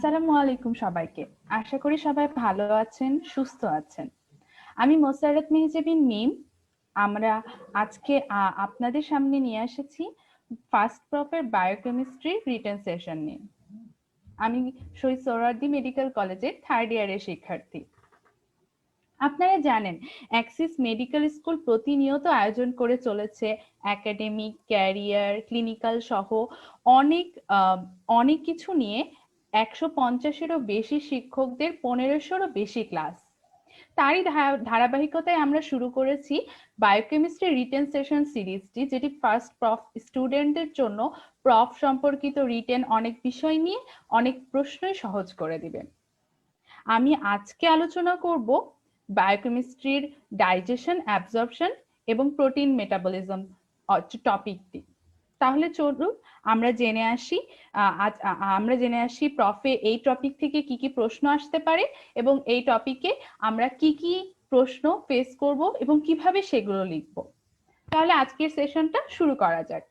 আসসালামু আলাইকুম সবাইকে। আশা করি সবাই ভালো আছেন, সুস্থ আছেন। আমি মোসাররত মেহজাবিন মিম। আমরা আজকে আপনাদের সামনে নিয়ে এসেছি ফার্স্ট প্রফের বায়োকেমিস্ট্রি রিটেন সেশন নিয়ে। আমি শহীদ সোহরাওয়ার্দী মেডিকেল কলেজের 3rd ইয়ারের শিক্ষার্থী। আপনারা জানেন অ্যাক্সিস মেডিকেল স্কুল প্রতিনিয়ত আয়োজন করে চলেছে একাডেমিক, ক্যারিয়ার, ক্লিনিক্যাল সহ অনেক কিছু নিয়ে 150-এরও বেশি শিক্ষকদের 1500-রও বেশি ক্লাস। তারই ধারাবাহিকতায় আমরা শুরু করেছি বায়োকেমিস্ট্রি রিটেন সেশন সিরিজটি, যেটি ফার্স্ট প্রফ স্টুডেন্টদের জন্য প্রফ সম্পর্কিত রিটেন অনেক বিষয় নিয়ে অনেক প্রশ্নই সহজ করে দিবে। আমি আজকে আলোচনা করব বায়োকেমিস্ট্রির ডাইজেশন, অ্যাবজর্পশন এবং প্রোটিন মেটাবলিজম টপিকটি। তাহলে চলুন আমরা জেনে আসি প্রফে এই টপিক থেকে কি কি প্রশ্ন আসতে পারে এবং এই টপিকে আমরা কি কি প্রশ্ন ফেস করব এবং কিভাবে সেগুলো লিখব। তাহলে আজকের সেশনটা শুরু করা যাক।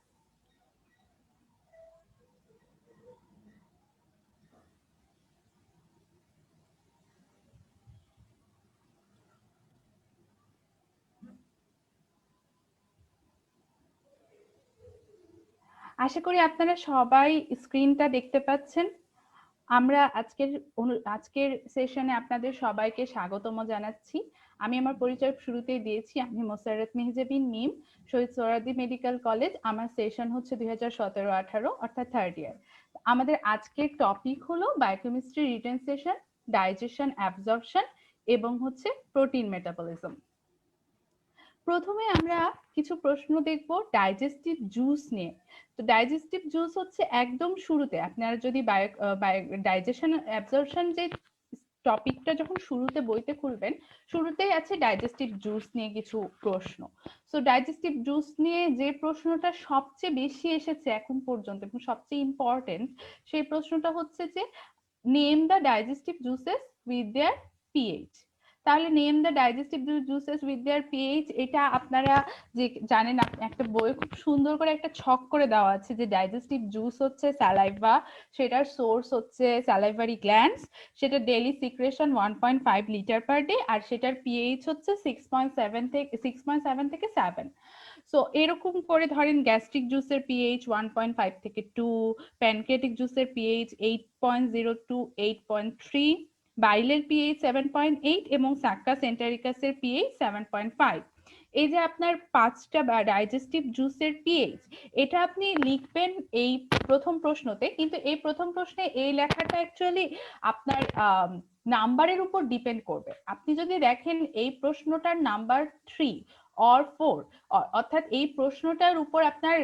আশা করি আপনারা সবাই স্ক্রিনটা দেখতে পাচ্ছেন। আমরা আজকের সেশনে আপনাদের সবাইকে স্বাগতম জানাচ্ছি। আমি আমার পরিচয় শুরুতেই দিয়েছি। আমি মোসাররত মেহজাবিন মিম, শহীদ সোহরাওয়ার্দী মেডিকেল কলেজ। আমার সেশন হচ্ছে 2017-18 অর্থাৎ 3rd ইয়ার। আমাদের আজকের টপিক হলো biochemistry written session, digestion, absorption এবং হচ্ছে প্রোটিন মেটাবলিজম। প্রথমে আমরা কিছু প্রশ্ন দেখব ডাইজেস্টিভ জুস নিয়ে। তো ডাইজেস্টিভ জুস হচ্ছে একদম শুরুতে, আপনারা যদি ডাইজেশন অ্যাবজর্পশন যে টপিকটা যখন শুরুতে বইতে খুলবেন, শুরুতেই আছে ডাইজেস্টিভ জুস নিয়ে কিছু প্রশ্ন। সো ডাইজেস্টিভ জুস নিয়ে যে প্রশ্নটা সবচেয়ে বেশি এসেছে এখন পর্যন্ত এবং সবচেয়ে ইম্পর্টেন্ট, সেই প্রশ্নটা হচ্ছে যে name the digestive juices with their pH. তাহলে name the digestive juices with their pH, এটা আপনারা যে জানেন, একটা বই খুব সুন্দর করে একটা ছক করে দেওয়া আছে যে ডাইজেস্টিভ জুস হচ্ছে স্যালাইভা, সেটার সোর্স হচ্ছে স্যালাইভারি গ্ল্যান্ডস, সেটা daily secretion 1.5 litre per day, আর সেটার পিএইচ হচ্ছে 6.7 থেকে 7। সো এরকম করে ধরেন গ্যাস্ট্রিক জুসের পিএইচ 1.5 থেকে 2, প্যানক্রিয়াটিক জুসের পিএইচ 8.0 টু 8.3, বাইলের পিএইচ 7.8 এবং সাক্কাস এন্টারিকাসের পিএইচ 7.5। এই যে আপনার 5টা ডাইজেস্টিভ জুসের পিএইচ, এটা আপনি লিখবেন এই প্রথম প্রশ্নতে, কিন্তু এই প্রথম প্রশ্নে এই লেখাটা অ্যাকচুয়ালি আপনার নাম্বারের উপর ডিপেন্ড করবে। আপনি যদি দেখেন এই প্রশ্নটার নাম্বার 3 or 4, অর্থাৎ এই প্রশ্নটার উপর আপনার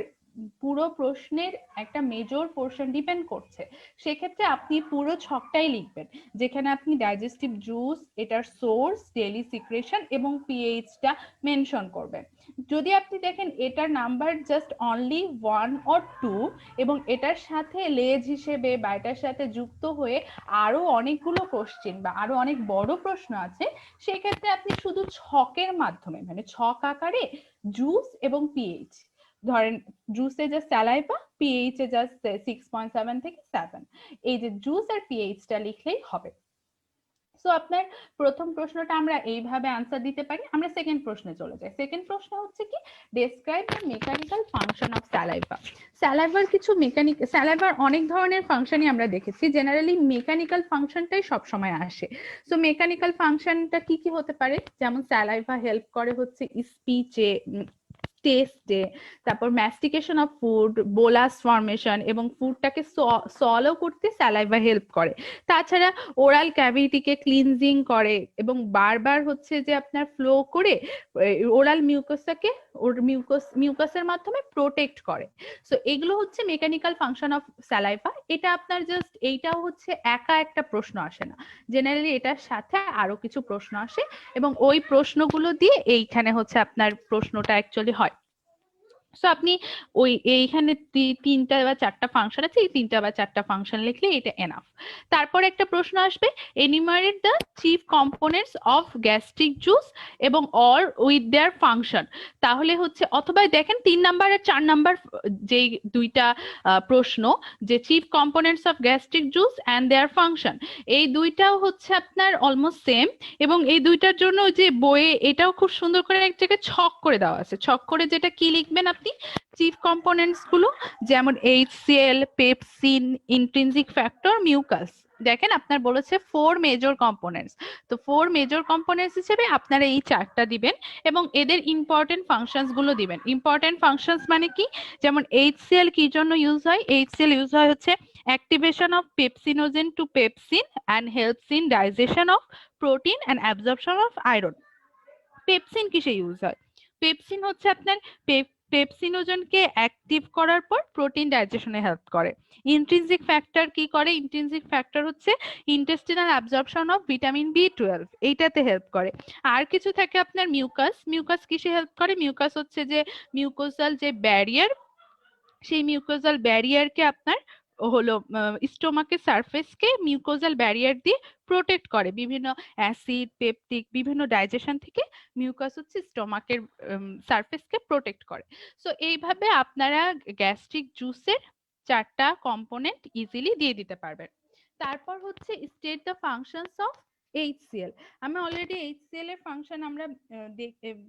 পুরো প্রশ্নের একটা মেজর পোর্শন ডিপেন্ড করছে, সেক্ষেত্রে আপনি পুরো ছকটাই লিখবেন, যেখানে আপনি ডাইজেস্টিভ জুস, এটার সোর্স, ডেইলি সিক্রেশন এবং পিএইচটা মেনশন করবেন। যদি আপনি দেখেন এটার নাম্বার জাস্ট অনলি 1 or 2 এবং এটার সাথে লেজ হিসেবে বা এটার সাথে যুক্ত হয়ে আরো অনেকগুলো কোশ্চেন বা আরো অনেক বড় প্রশ্ন আছে, সেক্ষেত্রে আপনি শুধু ছকের মাধ্যমে, মানে ছক আকারে জুস এবং পিএইচ, ধরেন জুসে জাস্ট স্যালাইভা, পিএইচ এ জাস্ট 6.7 থেকে 7, এই যে জুস আর পিএইচটা লিখলেই হবে। সো আপনার প্রথম প্রশ্নটা আমরা এইভাবে আনসার দিতে পারি। আমরা সেকেন্ড প্রশ্নে চলে যাই। সেকেন্ড প্রশ্ন হচ্ছে কি, describe the mechanical function of saliva. স্যালাইভার অনেক ধরনের ফাংশনই আমরা দেখেছি, জেনারেলি মেকানিক্যাল ফাংশনটাই সবসময় আসে। সো মেকানিক্যাল ফাংশনটা কি কি হতে পারে, যেমন স্যালাইভা হেল্প করে হচ্ছে স্পিচে, টেস্টে, তারপর mastication of food, bolus formation এবং ফুডটাকে সলও করতে স্যালাইভা হেল্প করে। তাছাড়া ওরাল ক্যাভিটিকে ক্লিনজিং করে এবং বারবার হচ্ছে যে আপনার ফ্লো করে ওরাল মিউকাসটাকে মিউকাসের মাধ্যমে প্রোটেক্ট করে। সো এগুলো হচ্ছে মেকানিক্যাল ফাংশন অফ স্যালাইভা। এটা আপনার জাস্ট এইটাও হচ্ছে একা একটা প্রশ্ন আসে না, জেনারেলি এটার সাথে আরো কিছু প্রশ্ন আসে এবং ওই প্রশ্নগুলো দিয়ে এইখানে হচ্ছে আপনার প্রশ্নটা অ্যাকচুয়ালি হয়। সো আপনি ওই এইখানে তিনটা বা চারটা ফাংশন আছে, এই তিনটা বা চারটা ফাংশন লিখলে এটা এনাফ। তারপর একটা প্রশ্ন আসবে, enumerate the chief components of gastric juice এবং অর উইথ দেয়ার ফাংশন। তাহলে হচ্ছে অথবা দেখেন 3 নাম্বার আর 4 নাম্বার যেই দুইটা প্রশ্ন, যে chief components of gastric juice and their function, এই দুইটাও হচ্ছে আপনার অলমোস্ট সেম। এবং এই দুইটার জন্য যে বইয়ে এটাও খুব সুন্দর করে এক জায়গায় ছক করে দেওয়া আছে, ছক করে যেটা কি লিখবেন আপনি, চিফ কম্পোনেন্টস গুলো যেমন HCl, pepsin, intrinsic factor, mucus. দেখেন আপনার বলেছে 4 মেজর কম্পোনেন্টস, তো 4 মেজর কম্পোনেন্টস হিসেবে আপনারা এই চারটা দিবেন এবং এদের ইম্পর্টেন্ট ফাংশনস গুলো দিবেন। ইম্পর্টেন্ট ফাংশনস মানে কি, যেমন HCl কি জন্য ইউজ হয়, HCl ইউজ হয় হচ্ছে activation of pepsinogen to pepsin and helps in digestion of protein and absorption of iron. Pepsin কিসে ইউজ হয়, পেপসিন হচ্ছে আপনার পেপসিনোজেনকে অ্যাক্টিভ করার পর প্রোটিন ডাইজেশনে হেল্প করে। ইন্ট্রিনসিক ফ্যাক্টর কি করে, ইন্ট্রিনসিক ফ্যাক্টর হচ্ছে intestinal absorption of vitamin B12, এইটাতে হেল্প করে। আর কিছু থাকে আপনার মিউকাস, মিউকাস কিসে হেল্প করে, মিউকাস হচ্ছে যে মিউকোসাল যে ব্যারিয়ার, সেই মিউকোজাল ব্যারিয়ারকে আপনার হলো স্টোমাকের সারফেসকে মিউকোজাল ব্যারিয়ার দিয়ে প্রোটেক্ট করে বিভিন্ন অ্যাসিড, পেপটিক, বিভিন্ন ডাইজেশন থেকে মিউকাস হচ্ছে স্টোমাকের সারফেসকে প্রোটেক্ট করে। সো এইভাবে আপনারা গ্যাস্ট্রিক জুসের চারটা কম্পোনেন্ট ইজিলি দিয়ে দিতে পারবেন। তারপর হচ্ছে state the functions of HCl। আমি অলরেডি HCl এর ফাংশন আমরা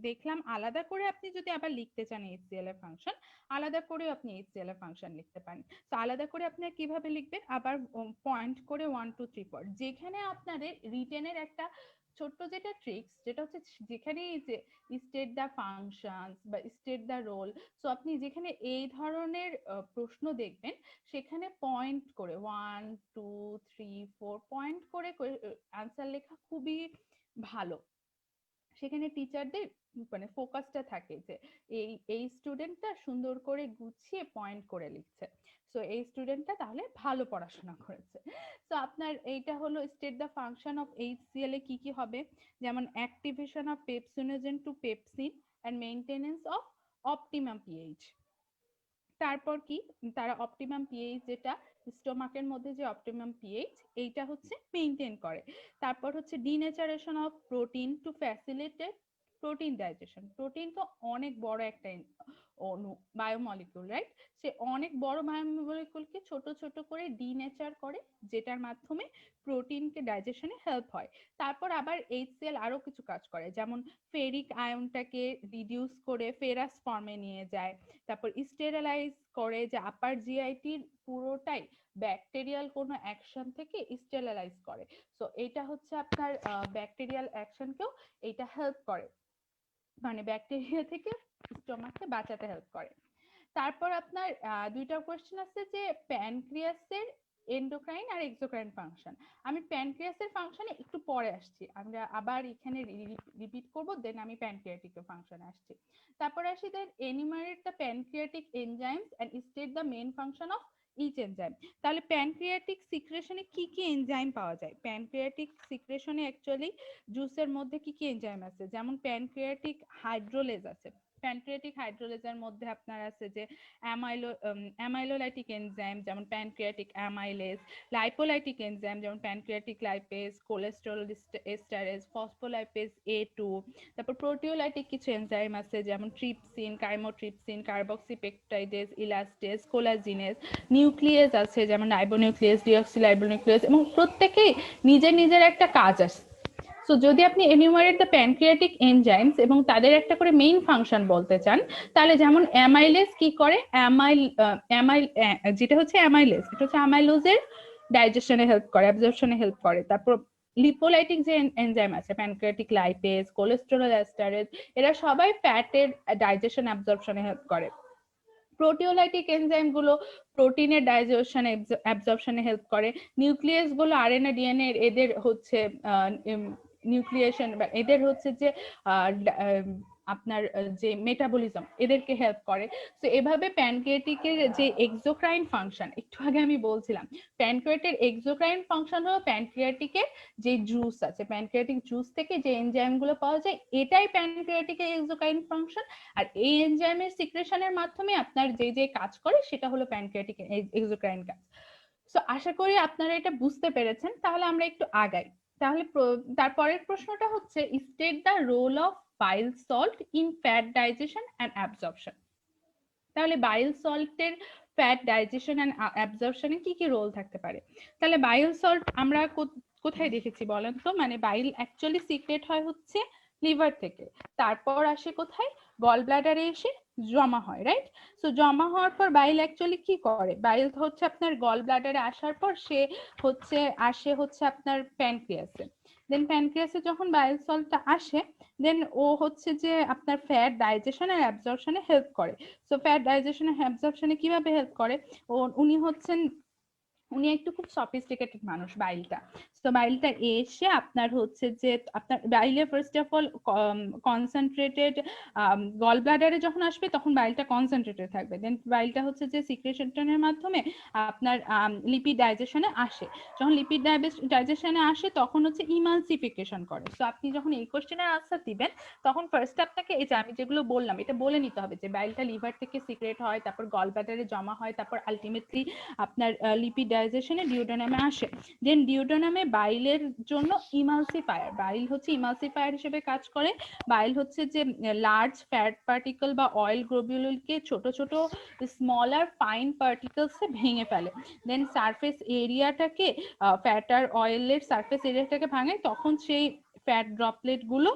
দেখলাম, আলাদা করে আপনি যদি আবার লিখতে চান HCl এর ফাংশন, আলাদা করে আপনি HCl এর ফাংশন লিখতে পারেন। তো আলাদা করে আপনারা কিভাবে লিখবেন, আবার পয়েন্ট করে 1 2 3 4, যেখানে আপনাদের রিটেনের একটা ছোট্ট যেটা ট্রিক্স, যেটা হচ্ছে যেখানে যে স্টেট দ্য ফাংশনস বা স্টেট দ্য রোল, সো আপনি যেখানে এই ধরনের প্রশ্ন দেখবেন সেখানে পয়েন্ট করে 1 2 3 4 পয়েন্ট করে আনসার লেখা খুবই ভালো। সেখানে টিচারদের মানে ফোকাসটা থাকে যে এই স্টুডেন্টটা সুন্দর করে গুছিয়ে পয়েন্ট করে লিখছে, সো এই স্টুডেন্টটা তাহলে ভালো পড়াশোনা করেছে। তো আপনার এইটা হলো state the function of HCl এ কি কি হবে, যেমন activation of pepsinogen to pepsin and maintenance of optimum pH. তারপর কি, তারা অপটিমাম পিএইচ, যেটা স্টোমাকের মধ্যে যে অপটিমাম পিএইচ, এইটা হচ্ছে মেইনটেইন করে। তারপর হচ্ছে denaturation of protein two facilitate protein digestion. Protein তো অনেক বড় একটা অণু, বায়োমলিকুল, রাইট? সে অনেক বড় বায়োমলিকুলকে ছোট ছোট করে ডিনেচার করে, যেটার মাধ্যমে প্রোটিনকে ডাইজেশনে হেল্প হয়। তারপর আবার HCl আরো কিছু কাজ করে, যেমন ফেরিক আয়নটাকে রিডিউস করে ফেরাস ফর্মে নিয়ে যায়। তারপর স্টেরিলাইজ করে, যে আপার জিআইটির পুরোটাই ব্যাকটেরিয়াল কোনো অ্যাকশন থেকে স্টেরিলাইজ করে। সো এটা হচ্ছে আপনার ব্যাকটেরিয়াল অ্যাকশনকেও এটা হেল্প করে, মানে ব্যাকটেরিয়া থেকে স্টোমাককে বাঁচাতে হেল্প করে। তারপর আপনার দুইটা কোশ্চেন আছে, যে প্যানক্রিয়াসের এন্ডোক্রাইন আর এক্সোক্রাইন ফাংশন। আমি প্যানক্রিয়াসের ফাংশনে একটু পরে আসছি, আমরা আবার এখানে রিপিট করব, দেন আমি প্যানক্রিয়াটিক ফাংশনে আসছি। তারপর আসি then enumerate the pancreatic enzymes and state the main function of each enzyme. তাহলে প্যানক্রিয়াটিক সিক্রেশনে কি কি এনজাইম পাওয়া যায়, প্যানক্রিয়াটিক সিক্রেশনে অ্যাকচুয়ালি জুসের মধ্যে কি কি এনজাইম আছে, যেমন প্যানক্রিয়াটিক হাইড্রোলেজ আছে। প্যানক্রিয়াটিক হাইড্রোলেজের মধ্যে আপনার আছে যে অ্যামাইলোলাইটিক এনজাইম, যেমন প্যানক্রিয়াটিক অ্যামাইলেজ, লাইপোলাইটিক এনজাইম, যেমন pancreatic lipase, cholesterol esterase, phospholipase A2। তারপর প্রোটিওলাইটিক কিছু এনজাইম আছে, যেমন trypsin, chymotrypsin, carboxypeptidase, elastase, collagenase. Nuclease আছে, যেমন রাইবোনিউক্লিয়েজ, ডিঅক্সিরাইবোনিউক্লিয়েজ, এবং প্রত্যেকেই নিজের নিজের একটা কাজ আছে। সো যদি আপনি এনিউমারেট দ্য প্যানক্রিয়াটিক এনজাইমস এবং তাদের একটা করে মেইন ফাংশন বলতে চান, তাহলে যেমন অ্যামাইলেজ কি করে, যেটা হচ্ছে অ্যামাইলেজ, এটা হচ্ছে অ্যামাইলোজের ডাইজেশনে হেল্প করে, অ্যাবজর্পশনে হেল্প করে। তারপর লিপোলাইটিক যে এনজাইম আছে, প্যানক্রিয়াটিক লাইপেজ, কোলেস্টেরল এস্টারেজ, এরা সবাই ফ্যাটের ডাইজেশন অ্যাবজর্পশনে হেল্প করে। প্রোটিওলাইটিক এনজাইম গুলো প্রোটিনের ডাইজেশনে অ্যাবজর্পশনে হেল্প করে। নিউক্লিয়াস গুলো আরএনএ ডিএনএ এদের হচ্ছে নিউক্লিয়েশন, বা এদের হচ্ছে যে আপনার যে মেটাবলিজম এদেরকে হেল্প করে। তো এভাবে প্যানক্রিয়াটিকের যে এক্সোক্রাইন ফাংশন, একটু আগে আমি বলছিলাম প্যানক্রিয়াটের এক্সোক্রাইন ফাংশন হলো প্যানক্রিয়াটিকের যে জুস আছে, প্যানক্রিয়াটিক জুস থেকে যে এনজাইম গুলো পাওয়া যায় এটাই প্যানক্রিয়াটিকের এক্সোক্রাইন ফাংশন। আর এই এনজাইমের সিক্রেশনের মাধ্যমে আপনার যে যে কাজ করে সেটা হলো প্যানক্রিয়াটিক এক্সোক্রাইন কাজ। সো আশা করি আপনারা এটা বুঝতে পেরেছেন। তাহলে আমরা একটু আগাই। তাহলে তারপরের প্রশ্নটা হচ্ছে state the role of bile salt in fat digestion and absorption। তাহলে বাইল সল্টের ফ্যাট ডাইজেশন এন্ড অ্যাবজর্পশনে কি কি রোল থাকতে পারে? তাহলে বাইল সল্ট আমরা কোথায় দেখেছি বলেন তো? মানে বাইল অ্যাকচুয়ালি সিক্রেট হয় হচ্ছে লিভার থেকে, তারপর আসে কোথায়? গল ব্লাডারে এসে জমা হয়, রাইট? সো জমা হওয়ার পর বাইল অ্যাকচুয়ালি কি করে? বাইল হচ্ছে আপনার গল ব্লাডারে আসার পর সে আসে হচ্ছে আপনার প্যানক্রিয়াসে। দেন প্যানক্রিয়াসে যখন বাইল সল্টটা আসে দেন ও হচ্ছে যে আপনার ফ্যাট ডাইজেশন আর অ্যাবজর্পশনে হেল্প করে। সো ফ্যাট ডাইজেশন আর অ্যাবজর্পশনে কিভাবে হেল্প করে? উনি একটু খুব সফিস্টিকেটেড মানুষ বাইলটা। তো বাইলটা এসে আপনার হচ্ছে যে আপনার বাইলে ফার্স্ট অফ অল কনসেন্ট্রেটেড গল ব্লাডারে যখন আসবে তখন বাইলটা কনসেন্ট্রেটেড থাকবে। দেন বাইলটা হচ্ছে যে সিক্রেশনের মাধ্যমে আপনার লিপিড ডাইজেশনে আসে। যখন লিপিড ডাইজেশনে আসে তখন হচ্ছে ইমালসিফিকেশন করে। তো আপনি যখন এই কোশ্চেনের আনসার দিবেন তখন ফার্স্ট আপনাকে এই যে আমি যেগুলো বললাম এটা বলে নিতে হবে যে বাইলটা লিভার থেকে সিক্রেট হয়, তারপর গল ব্লাডারে জমা হয়, তারপর আলটিমেটলি আপনার লিপিড ডাইজেশনে ডিউডেনামে আসে। দেন ডিউডেনামে বাইলের জন্য ইমালসিফায়ার, বাইল হচ্ছে ইমালসিফায়ার হিসেবে কাজ করে। বাইল হচ্ছে যে লার্জ ফ্যাট পার্টিকেল বা অয়েল গ্লোবিউলকে ছোট ছোট স্মলার ফাইন পার্টিকেলসে ভেঙে ফেলে। দেন সারফেস এরিয়াটাকে ফ্যাট আর অয়েলের সারফেস এরিয়াটাকে ভাঙে, তখন সেই ফ্যাট ড্রপলেট গুলো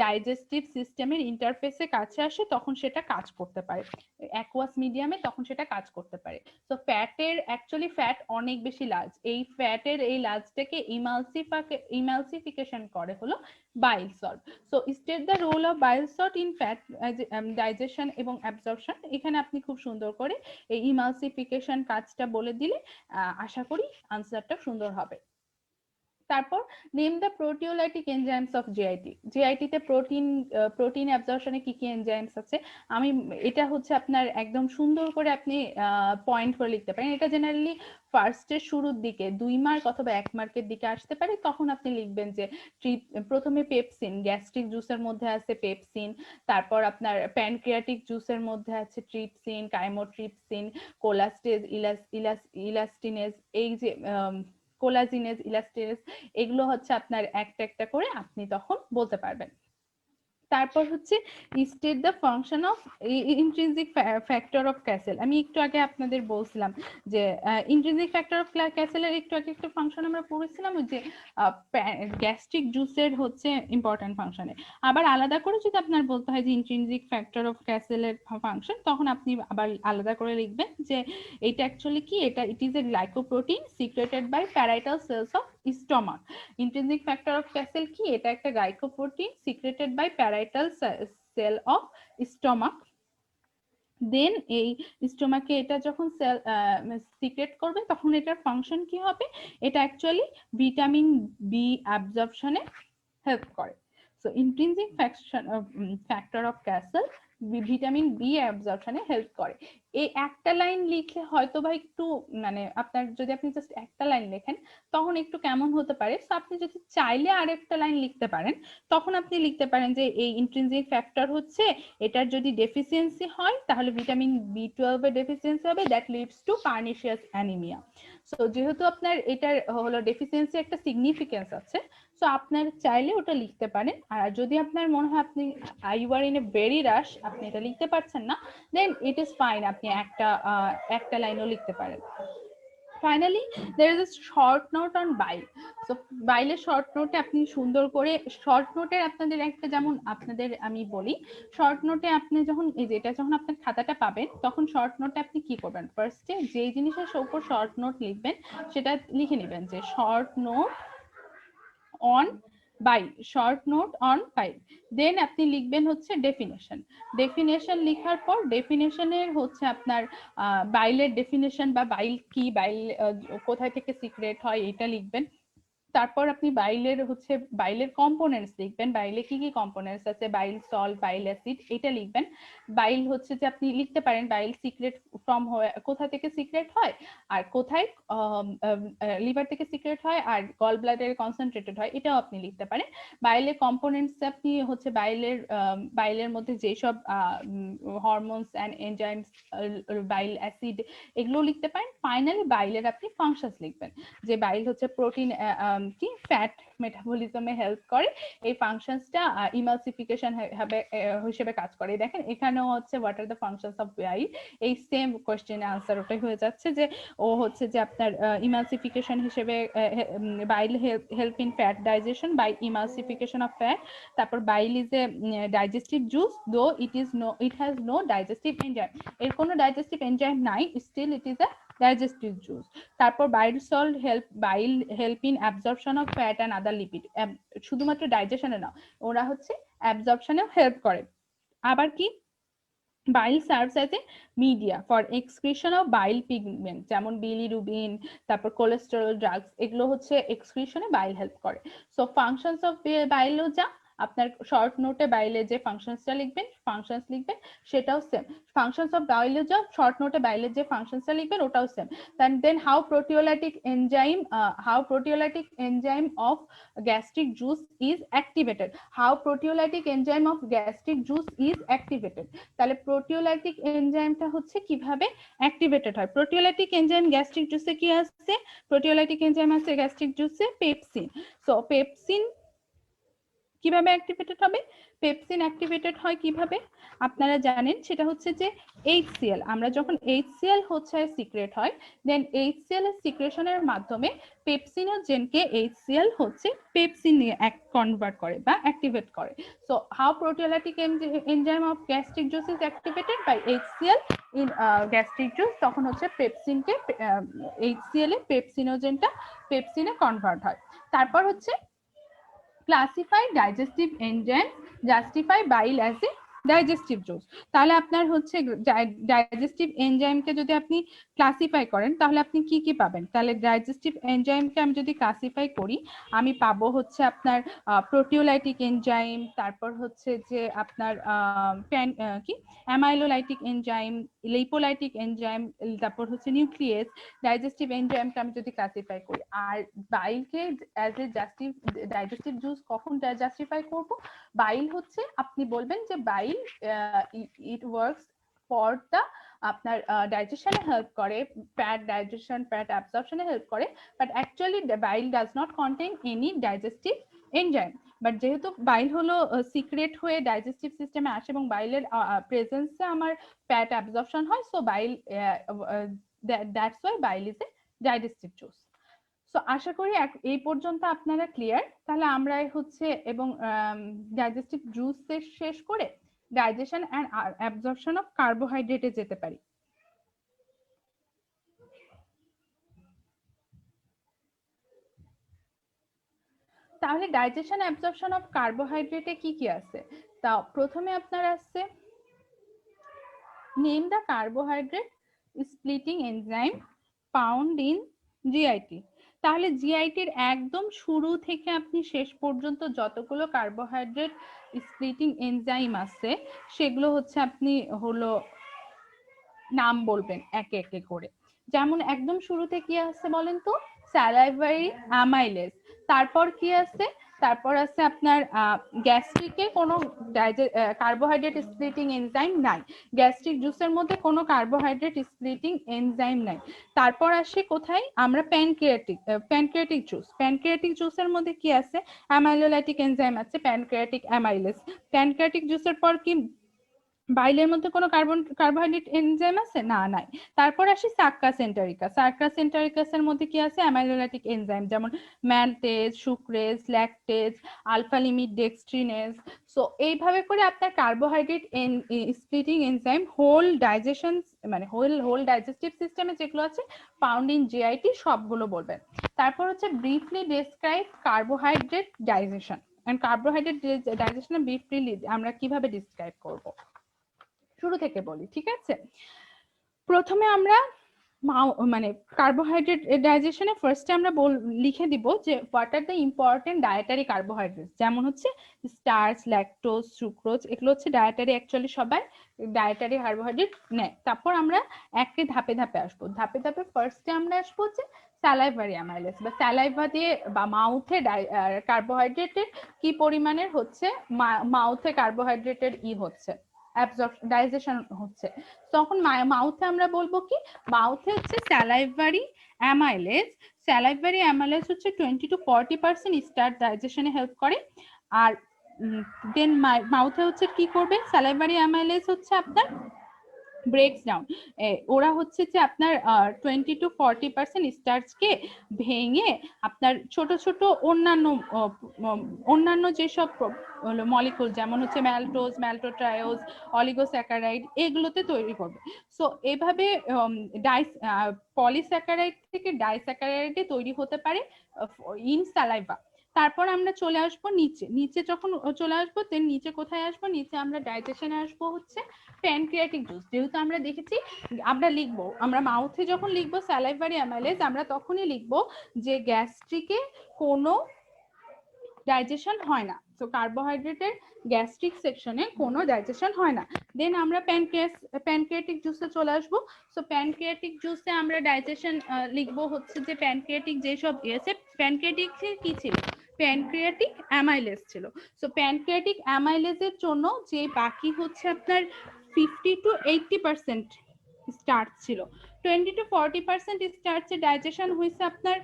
ডাইজেস্টিভ সিস্টেমের ইন্টারফেসে কাছে আসে, তখন সেটা কাজ করতে পারে অ্যাকুয়াস মিডিয়ামে, তখন সেটা কাজ করতে পারে। তো ফ্যাটের অ্যাকচুয়ালি ফ্যাট অনেক বেশি লার্জ, এই ফ্যাটের এই লার্জটাকে ইমালসিফিকেশন করে হলো bile salt. So state the role of bile salt in fat digestion এবং অ্যাবজর্পশন। এখানে আপনি খুব সুন্দর করে এই ইমালসিফিকেশন কাজটা বলে দিলে আশা করি আনসারটা সুন্দর হবে। তারপর name the proteolytic enzymes of GIT. GIT তে প্রোটিন অ্যাবজর্পশনে কি কি এনজাইমস আছে আমি এটা হচ্ছে আপনার একদম সুন্দর করে আপনি পয়েন্ট করে লিখতে পারেন। এটা জেনারেলি ফার্স্টের শুরুর দিকে 2 মার্ক অথবা 1 মার্কের দিকে আসতে পারে। তখন আপনি লিখবেন যে প্রথমে পেপসিন, গ্যাস্ট্রিক জুসের মধ্যে আছে পেপসিন, তারপর আপনার প্যানক্রিয়াটিক জুসের মধ্যে আছে ট্রিপসিন, কাইমোট্রিপসিন, কোলাস্টেজ, ইলাস্টিনেজ, এই যে কোলাজিনেজ, ইলাস্টিনেজ, এগুলো হচ্ছে আপনার একটা একটা করে আপনি তখন বলতে পারবেন। তারপর হচ্ছে state the function of intrinsic factor of castle. আমি একটু আগে আপনাদের বলছিলাম যে ইন্ট্রিনসিক ফ্যাক্টর অফ ক্যাসেলের একটু আগে একটা ফাংশন আমরা পড়েছিলাম যে গ্যাস্ট্রিক জুসের হচ্ছে ইম্পর্টেন্ট ফাংশনে। আবার আলাদা করে যদি আপনার বলতে হয় যে ইন্ট্রিনসিক ফ্যাক্টর অফ ক্যাসেলের ফাংশন, তখন আপনি আবার আলাদা করে লিখবেন যে এটা অ্যাকচুয়ালি কি, it is a glycoprotein secreted by parietal cells of stomach. Intrinsic factor of Castle কি? এটা একটা glycoprotein secreted by parietal cell of stomach. Then এই স্টমাকে এটা যখন সেল সিক্রেট করবে তখন এটার ফাংশন কি হবে? এটা অ্যাকচুয়ালি ভিটামিন বি অ্যাবজর্পশনে হেল্প করে। So intrinsic factor of Castle vitamin B অ্যাবজর্পশনে হেল্প করে। এই একটা লাইন লিখলে হয়তো বা একটু মানে আপনার যদি আপনি জাস্ট একটা লাইন লেখেন তখন একটু কেমন হতে পারে। সো আপনি যদি চাইলে আরেকটা লাইন লিখতে পারেন, তখন আপনি লিখতে পারেন যে এই ইন্ট্রিনসিক ফ্যাক্টর হচ্ছে এটার যদি ডেফিসিয়েন্সি হয় তাহলে ভিটামিন বি12 এর ডেফিসিয়েন্সি হবে, that leads to pernicious anaemia. So যেহেতু আপনার এটার হলো ডেফিসিয়েন্সি একটা সিগনিফিকেন্স আছে, সো আপনার চাইলে ওটা লিখতে পারেন। আর যদি আপনার মনে হয় আপনি you are in a very rush, আপনি এটা লিখতে পারছেন না, দেন ইট ইজ ফাইন, আপনি একটা লাইনও লিখতে পারেন। Finally there is a short note on bile. So বাইলের শর্ট নোটে আপনি সুন্দর করে শর্ট নোটের আপনাদের একটা, যেমন আপনাদের আমি বলি শর্ট নোটে আপনি যখন এটা যখন আপনার খাতাটা পাবেন তখন শর্ট নোটে আপনি কি করবেন, ফার্স্টে যে জিনিসের উপর শর্ট নোট লিখবেন সেটা লিখে নেবেন যে short note on bile, short note on bile. Then আপনি লিখবেন হচ্ছে ডেফিনেশন। ডেফিনেশন লেখার পর ডেফিনেশনের হচ্ছে আপনার বাইলের ডেফিনেশন বা বাইল কি, বাইল কোথায় থেকে সিক্রেট হয় এটা লিখবেন। তারপর আপনি বাইলের হচ্ছে বাইলের কম্পোনেন্টস লিখবেন, বাইলে কি কি কম্পোনেন্টস আছে, বাইল সল্ট, বাইল অ্যাসিড, এটা লিখবেন। বাইল হচ্ছে যে আপনি লিখতে পারেন বাইল সিক্রেট ফ্রম কোথা থেকে সিক্রেট হয়, আর কোথায় লিভার থেকে সিক্রেট হয়, আর গল ব্লাডারে কনসেন্ট্রেটেড হয়, এটাও আপনি লিখতে পারেন। বাইলের কম্পোনেন্টস আপনি হচ্ছে বাইলের মধ্যে যেসব hormones and enzymes, bile acid, এগুলো লিখতে পারেন। ফাইনালি বাইলের আপনি ফাংশনস লিখবেন, যে বাইল হচ্ছে প্রোটিন কি ফ্যাট মেটাবলিজমে হেল্প করে, এই ফাংশনসটা ইমালসিফিকেশন হিসেবে কাজ করে। দেখেন এখানেও হচ্ছে what are the functions of বাইল, এই সেম কোশ্চেনে আনসার ওটাই হয়ে যাচ্ছে, যে ও হচ্ছে যে আপনার ইমালসিফিকেশন হিসেবে bile help in fat digestion by emulsification of fat. তারপর bile is a digestive juice, though it has no digestive enzyme, এর কোনো ডাইজেস্টিভ এনজাইম নাই, still it is a digestive juice. তারপর bile salt help in absorption of fat and other lipid, শুধুমাত্র ডাইজেশনে না, ওরা হচ্ছে অ্যাবজর্পশনেও হেল্প করে। আবার কি, bile serves as a media for excretion of bile pigment, যেমন বিলিরুবিন, তারপর কোলেস্টেরল ড্রাগস, এগুলো হচ্ছে এক্সক্রিশনে বাইল হেল্প করে। সো ফাংশনস অফ বাইলও যা আপনার শর্ট নোটে বাইলে যে ফাংশনসটা লিখবেন, ফাংশনস লিখবেন, সেটাও সেম। ফাংশনস অফ বাইলে যা শর্ট নোটে বাইলের যে ফাংশনসটা লিখবেন ওটাও same. Then how proteolytic enzyme of gastric juice is activated, তাহলে প্রোটিওলাইটিক এনজাইমটা হচ্ছে কিভাবে অ্যাক্টিভেটেড হয়। প্রোটিওলাইটিক এনজাইম গ্যাস্ট্রিক জুসে কি আছে, প্রোটিওলাইটিক এনজাইম আছে গ্যাস্ট্রিক জুসে পেপসিন। সো পেপসিন কিভাবে অ্যাক্টিভেটেড হবে, পেপসিন অ্যাক্টিভেটেড হয় কিভাবে আপনারা জানেন, সেটা হচ্ছে যে HCl, আমরা যখন HCl হচ্ছে সিক্রেট হয়, দেন HCl এর সিক্রেশনের মাধ্যমে পেপসিনোজেনকে HCl হচ্ছে পেপসিন নিয়ে কনভার্ট করে বা অ্যাক্টিভেট করে। So how proteolytic enzyme of gastric juice is activated by HCl in gastric juice, তখন হচ্ছে পেপসিনকে HCl এ পেপসিনোজেনটা পেপসিনে কনভার্ট হয়। তারপর হচ্ছে classify digestive enzymes justify bile as a digestive juice, তাহলে আপনার হচ্ছে ডাইজেস্টিভ এনজাইমকে যদি আপনি ক্লাসিফাই করেন তাহলে আপনি কি কি পাবেন, তাহলে ডাইজেস্টিভ এনজাইমকে আমি যদি ক্লাসিফাই করি, আমি পাবো হচ্ছে আপনার প্রোটিওলাইটিক এনজাইম, তারপর হচ্ছে যে আপনার কি অ্যামাইলোলাইটিক এনজাইম, লিপোলাইটিক এনজাইম, তারপর হচ্ছে নিউক্লিয়াস। ডাইজেস্টিভ এনজাইমটা আমি যদি ক্লাসিফাই করি, আর বাইলকে অ্যাজ এ ডাইজেস্টিভ জুস কখন জাস্টিফাই করব, বাইল হচ্ছে আপনি বলবেন যে বাইল ইট ওয়ার্কস ফর দা আপনার ডাইজেশনে হেল্প করে, ফ্যাট ডাইজেশন, ফ্যাট অ্যাবজর্পশনে হেল্প করে, but actually bile does not contain any digestive enzyme. But যেহেতু বাইল হলো সিক্রেট হয়ে ডাইজেস্টিভ সিস্টেমে আসে এবং বাইলের প্রেজেন্সে আমার ফ্যাট অ্যাবজর্পশন হয়, so bile that's why bile is a digestive juice. So আশা করি এই পর্যন্ত আপনারা ক্লিয়ার। তাহলে আমরা হচ্ছে এবং ডাইজেস্টিভ জুস শেষ করে ডাইজেশন এন্ড অ্যাবজর্পশন অফ কার্বোহাইড্রেটে যেতে পারি। তাহলে ডাইজেশন অ্যাবজর্পশন অফ কার্বোহাইড্রেটে কি কি আছে, তা প্রথমে আপনার আসছে name the carbohydrate splitting enzyme found in GIT. তাহলে জিআইটির একদম শুরু থেকে আপনি শেষ পর্যন্ত যতগুলো কার্বোহাইড্রেট স্প্লিটিং এনজাইম আছে সেগুলো হচ্ছে আপনি হলো নাম বলবেন একে একে করে। যেমন একদম শুরুতে কি আছে বলেন তো, স্যালাইভারি অ্যামাইলেজ। তারপর কি আছে, তারপর আছে আপনার গ্যাস্ট্রিকে কোনো কার্বোহাইড্রেট স্প্লিটিং এনজাইম নাই, গ্যাস্ট্রিক জুসের মধ্যে কোনো কার্বোহাইড্রেট স্প্লিটিং এনজাইম নাই। তারপর আসে কোথায় আমরা প্যানক্রিয়াটিক জুস, প্যানক্রিয়াটিক জুসের মধ্যে কি আছে, অ্যামাইলোলাইটিক এনজাইম আছে, প্যানক্রিয়াটিক অ্যামাইলেজ। প্যানক্রিয়াটিক জুসের পর কি বাইলের মধ্যে কোনো কার্বোহাইড্রেট এনজাইম আছে না, নাই। তারপর আসি সার্কাসেন্টারিকাসের মধ্যে কি আছে, অ্যামাইলোলাইটিক এনজাইম, যেমন maltase, sucrase, lactase, alpha limit dextrinase. So এইভাবে করে আপনার carbohydrate splitting enzyme whole digestion মানে হোল ডাইজেস্টিভ সিস্টেমে যেগুলো আছে ফাউন্ড ইন জিআইটি সবগুলো বলবেন। তারপর হচ্ছে briefly describe carbohydrate digestion and carbohydrate digestion briefly আমরা কিভাবে ডিসক্রাইব করব, শুরু থেকে বলি, ঠিক আছে। প্রথমে আমরা মানে কার্বোহাইড্রেট ডাইজেশনে ফার্স্টে আমরা লিখে দিব যে what are the important dietary carbohydrate, যেমন হচ্ছে স্টার্চ, ল্যাকটোজ, সুক্রোজ, এগুলো হচ্ছে ডায়েটারি, অ্যাকচুয়ালি সবাই ডায়েটারি কার্বোহাইড্রেট নেয়। তারপর আমরা একে ধাপে ধাপে আসবো, ধাপে ধাপে ফার্স্টে আমরা আসবো হচ্ছে স্যালাইভারি অ্যামাইলেজ বা স্যালাইভা দিয়ে বা মাউথে কার্বোহাইড্রেটের কি পরিমাণের হচ্ছে, মাউথে কার্বোহাইড্রেটের হচ্ছে ডাইজেশন হচ্ছে, তখন মাউথে আমরা বলবো কি, মাউথে হচ্ছে স্যালাইভারি অ্যামাইলেজ হচ্ছে 20-40% স্টার্চ ডাইজেশনে হেল্প করে। আর দেন মাউথে হচ্ছে কি করবে, স্যালাইভারি অ্যামাইলেজ হচ্ছে আপনার ব্রেকস ডাউন, ওরা হচ্ছে যে আপনার 20-40% স্টার্চকে ভেঙে আপনার ছোট ছোট অন্যান্য যেসব মলিকুল, যেমন হচ্ছে ম্যালটোজ, ম্যালটোট্রায়োজ, অলিগোস্যাকারাইড, এগুলোতে তৈরি করবে। সো এভাবে পলিস্যাকারাইড থেকে ডাইস্যাকারাইডে তৈরি হতে পারে ইন স্যালাইভা। তারপর আমরা চলে আসবো নিচে যখন চলে আসবো, দেন নিচে কোথায় আসবো, নিচে আমরা ডাইজেশনে আসবো হচ্ছে প্যানক্রিয়াটিক জুস। যেহেতু আমরা দেখেছি, আমরা লিখবো, আমরা মাউথে যখন লিখবো স্যালাইভারি অ্যামাইলেজ, আমরা তখনই লিখবো যে গ্যাস্ট্রিকে কোনো ডাইজেশন হয় না, তো কার্বোহাইড্রেটের গ্যাস্ট্রিক সেকশনে কোনো ডাইজেশন হয় না। দেন আমরা প্যানক্রিয়াটিক জুসে চলে আসবো। সো প্যানক্রিয়াটিক জুসে আমরা ডাইজেশন লিখবো হচ্ছে যে প্যানক্রিয়াটিক যেসব আছে, প্যানক্রিয়াটিক কি ছিল, প্যানক্রিয়াটিক অ্যামাইলেজ ছিল। সো প্যানক্রিয়াটিক অ্যামাইলেজের জন্য যে বাকি হচ্ছে আপনার 50-80% স্টার্চ ছিল, 20-40% স্টার্চে ডাইজেশন হয়েছে আপনার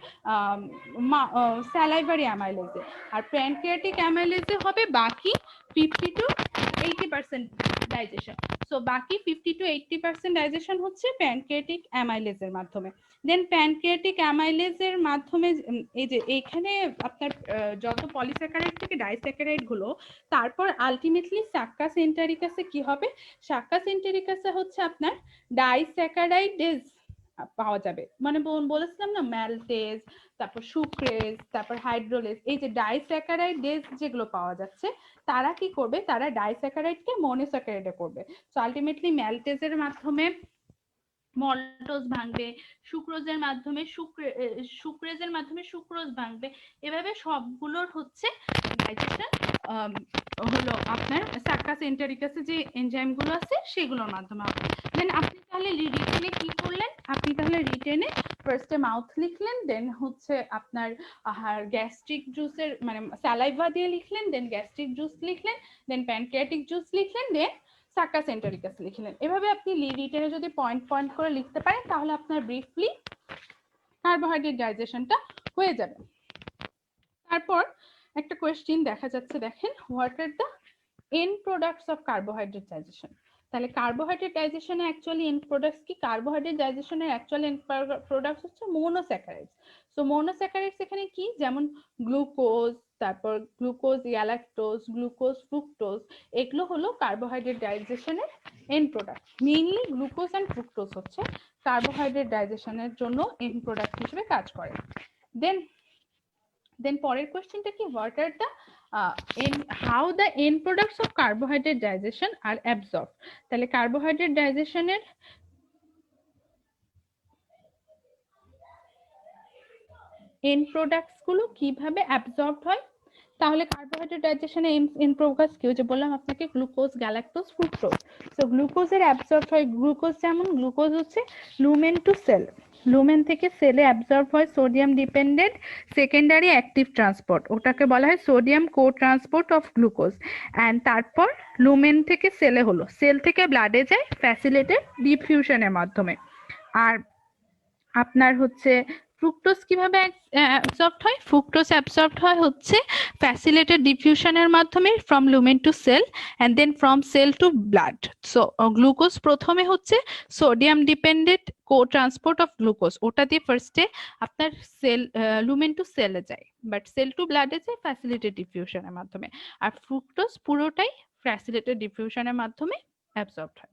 স্যালাইভারি অ্যামাইলেজে, আর প্যানক্রিয়াটিক অ্যামাইলেজে হবে বাকি 50-80% ডাইজেশন। সো বাকি 50-80% ডাইজেশন হচ্ছে প্যানক্রিয়াটিক অ্যামাইলেজের মাধ্যমে। দেন প্যানক্রিয়াটিক অ্যামাইলেজের মাধ্যমে এই যে এইখানে আপনার যত পলিস্যাকারাইড থেকে ডাইস্যাকারাইড গুলো, তারপর আলটিমেটলি সাক্কাস এন্টেরিকাসে কি হবে, সাক্কাস এন্টেরিকাসে হচ্ছে আপনার ডাইস্যাকারাইডেজ পাওয়া যাবে। মানে বলেছিলাম না, ম্যালটেজ, তারপর সুক্রেজ, তারপর হাইড্রোলেজ, এই যে ডাইস্যাকারাইডেজ যেগুলো পাওয়া যাচ্ছে, তারা কি করবে, তারা ডাইস্যাকারাইডকে মনোস্যাকারাইডে করবে। সো আলটিমেটলি ম্যালটেজের মাধ্যমে মল্টোজ ভাঙবে, সুক্রোজের মাধ্যমে সুক্রেজের মাধ্যমে সুক্রোজ ভাঙবে, এভাবে সবগুলোর হচ্ছে ডাইজেশন হলো আপনার সাক্কাস এন্টেরিকাসে যে এনজাইমগুলো আছে সেগুলোর মাধ্যমে। দেন আপনি তাহলে রিটেনে কি করলেন, আপনি তাহলে রিটেনে ফার্স্টে মাউথ লিখলেন, দেন হচ্ছে আপনার গ্যাস্ট্রিক জুসের মানে স্যালাইভা দিয়ে লিখলেন, দেন গ্যাস্ট্রিক জুস লিখলেন, দেন প্যানক্রিয়াটিক জুস লিখলেন, দেন সাক্কাস এন্টেরিকাস লিখলেন। এভাবে আপনি রিটেনে যদি পয়েন্ট পয়েন্ট করে লিখতে পারেন, তাহলে আপনার ব্রিফলি কার্বোহাইড্রেট ডাইজেশনটা হয়ে যাবে। তারপর একটা কোয়েশ্চেন দেখা যাচ্ছে, দেখেন, what are the end products of carbohydrate digestion. তাহলে কার্বোহাইড্রেট ডাইজেশনে অ্যাকচুয়ালি এন্ড প্রোডাক্টস কি, কার্বোহাইড্রেট ডাইজেশনের অ্যাকচুয়াল এন্ড প্রোডাক্টস হচ্ছে মোনোস্যাকারাইডস। সো মোনোস্যাকারাইডস এখানে কি, যেমন গ্লুকোজ, তারপর গ্লুকোজ গ্যালাক্টোজ, গ্লুকোজ ফ্রুক্টোজ, এগুলো হলো কার্বোহাইড্রেট ডাইজেশনের end product. Mainly glucose and fructose হচ্ছে কার্বোহাইড্রেট ডাইজেশনের জন্য এন্ড প্রোডাক্ট হিসেবে কাজ করে। দেন পরের কোয়েশ্চেনটা কি, what are the how the end products of carbohydrate digestion are absorb. তাহলে কার্বোহাইড্রেট ডাইজেশনের এন্ড প্রোডাক্টস গুলো কিভাবে অ্যাবজর্ব হয়, তাহলে কার্বোহাইড্রেট ডাইজেশনে এন্ড প্রোডাক্টস কি, যে বললাম আপনাকে, গ্লুকোজ, গ্যালাক্টোজ, ফ্রুক্টোজ। সো গ্লুকোজের অ্যাবজর্ব হয়, গ্লুকোজ যেমন, গ্লুকোজ হচ্ছে লুমেন টু সেল, লুমেন থেকে সেলে অ্যাবজর্ব হয় sodium dependent secondary active transport, ওটাকে বলা হয় sodium co transport of glucose. And তারপর লুমেন থেকে সেলে হলো, সেল থেকে ব্লাডে যায় ফ্যাসিলিটেড ডিফিউশনের মাধ্যমে। আর আপনার হচ্ছে ফ্রুক্টোজ কিভাবে অ্যাবজর্বড হয়, ফ্রুক্টোজ অ্যাবজর্বড হয় হচ্ছে ফ্যাসিলিটেড ডিফিউশনের মাধ্যমে from lumen to cell and then from cell to blood. So glucose প্রথমে হচ্ছে sodium dependent co transport of glucose, ওটা দিয়ে ফার্স্টে আপনার সেল লুমেন টু সেলে যায়, বাট সেল টু ব্লাডে যায় ফ্যাসিলিটেড ডিফিউশনের মাধ্যমে। আর ফ্রুক্টোজ পুরোটাই ফ্যাসিলিটেড ডিফিউশনের মাধ্যমে অ্যাবজর্বড হয়।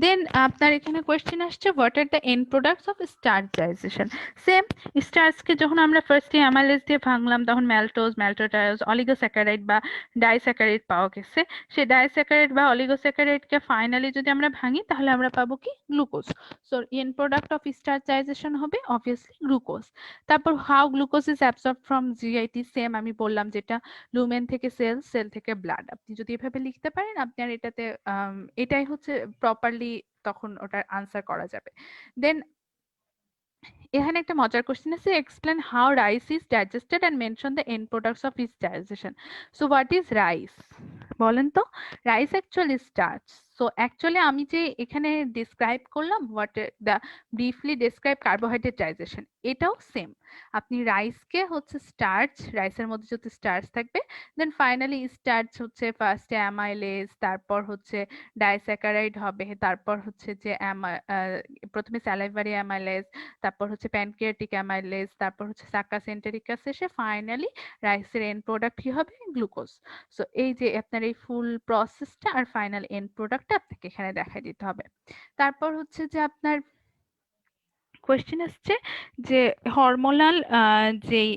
দেন আপনার এখানে কোয়েশ্চেন আসছে what are the end products of starch digestion. Same, স্টার্চকে যখন আমরা ফার্স্টে অ্যামাইলেজ দিয়ে ভাঙলাম তখন ম্যালটোজ, ম্যালটোটায়োজ, অলিগোস্যাকারাইড বা ডাইস্যাকারাইড পাওয়া গেছে। সেই ডাইস্যাকারাইড বা অলিগোস্যাকারাইডকে ফাইনালি যদি আমরা ভাঙি তাহলে আমরা পাবো কি glucose. So and product of starch digestion হবে অবভিয়াসলি গ্লুকোজ। তারপর how glucose is absorbed from GIT, same আমি বললাম যেটা লুমেন থেকে সেল, সেল থেকে ব্লাড। আপনি যদি এভাবে লিখতে পারেন আপনার এটাতে এটাই হচ্ছে প্রপারলি, তখন ওটার আনসার করা যাবে। দেন এখানে একটা মজার কোশ্চেন আছে, explain how rice is digested and mention the end products of its digestion. So what is rice বলেন তো? Rice actually starch. So actually আমি যে এখানে ডিসক্রাইব করলাম what the briefly describe carbohydrate digestion, এটাও সেম। আপনি রাইসকে হচ্ছে স্টার্চ, রাইসের মধ্যে যদি স্টার্চ থাকবে, দেন ফাইনালি স্টার্চ হচ্ছে ফার্স্টে অ্যামাইলেজ, তারপর হচ্ছে ডাইস্যাকারাইড হবে, তারপর হচ্ছে যে প্রথমে স্যালাইভারি অ্যামাইলেজ, তারপর হচ্ছে প্যানক্রিয়াটিক অ্যামাইলেজ, তারপর হচ্ছে সাক্কাস এন্টেরিকাস, এসে ফাইনালি রাইসের এন্ড প্রোডাক্ট কি হবে? গ্লুকোজ। সো এই যে আপনার এই ফুল প্রসেসটা আর ফাইনাল এন্ড প্রোডাক্টটা আপনাকে এখানে দেখাই দিতে হবে। তারপর হচ্ছে যে আপনার কোয়েশ্চেন আসছে যে হরমোনাল যেই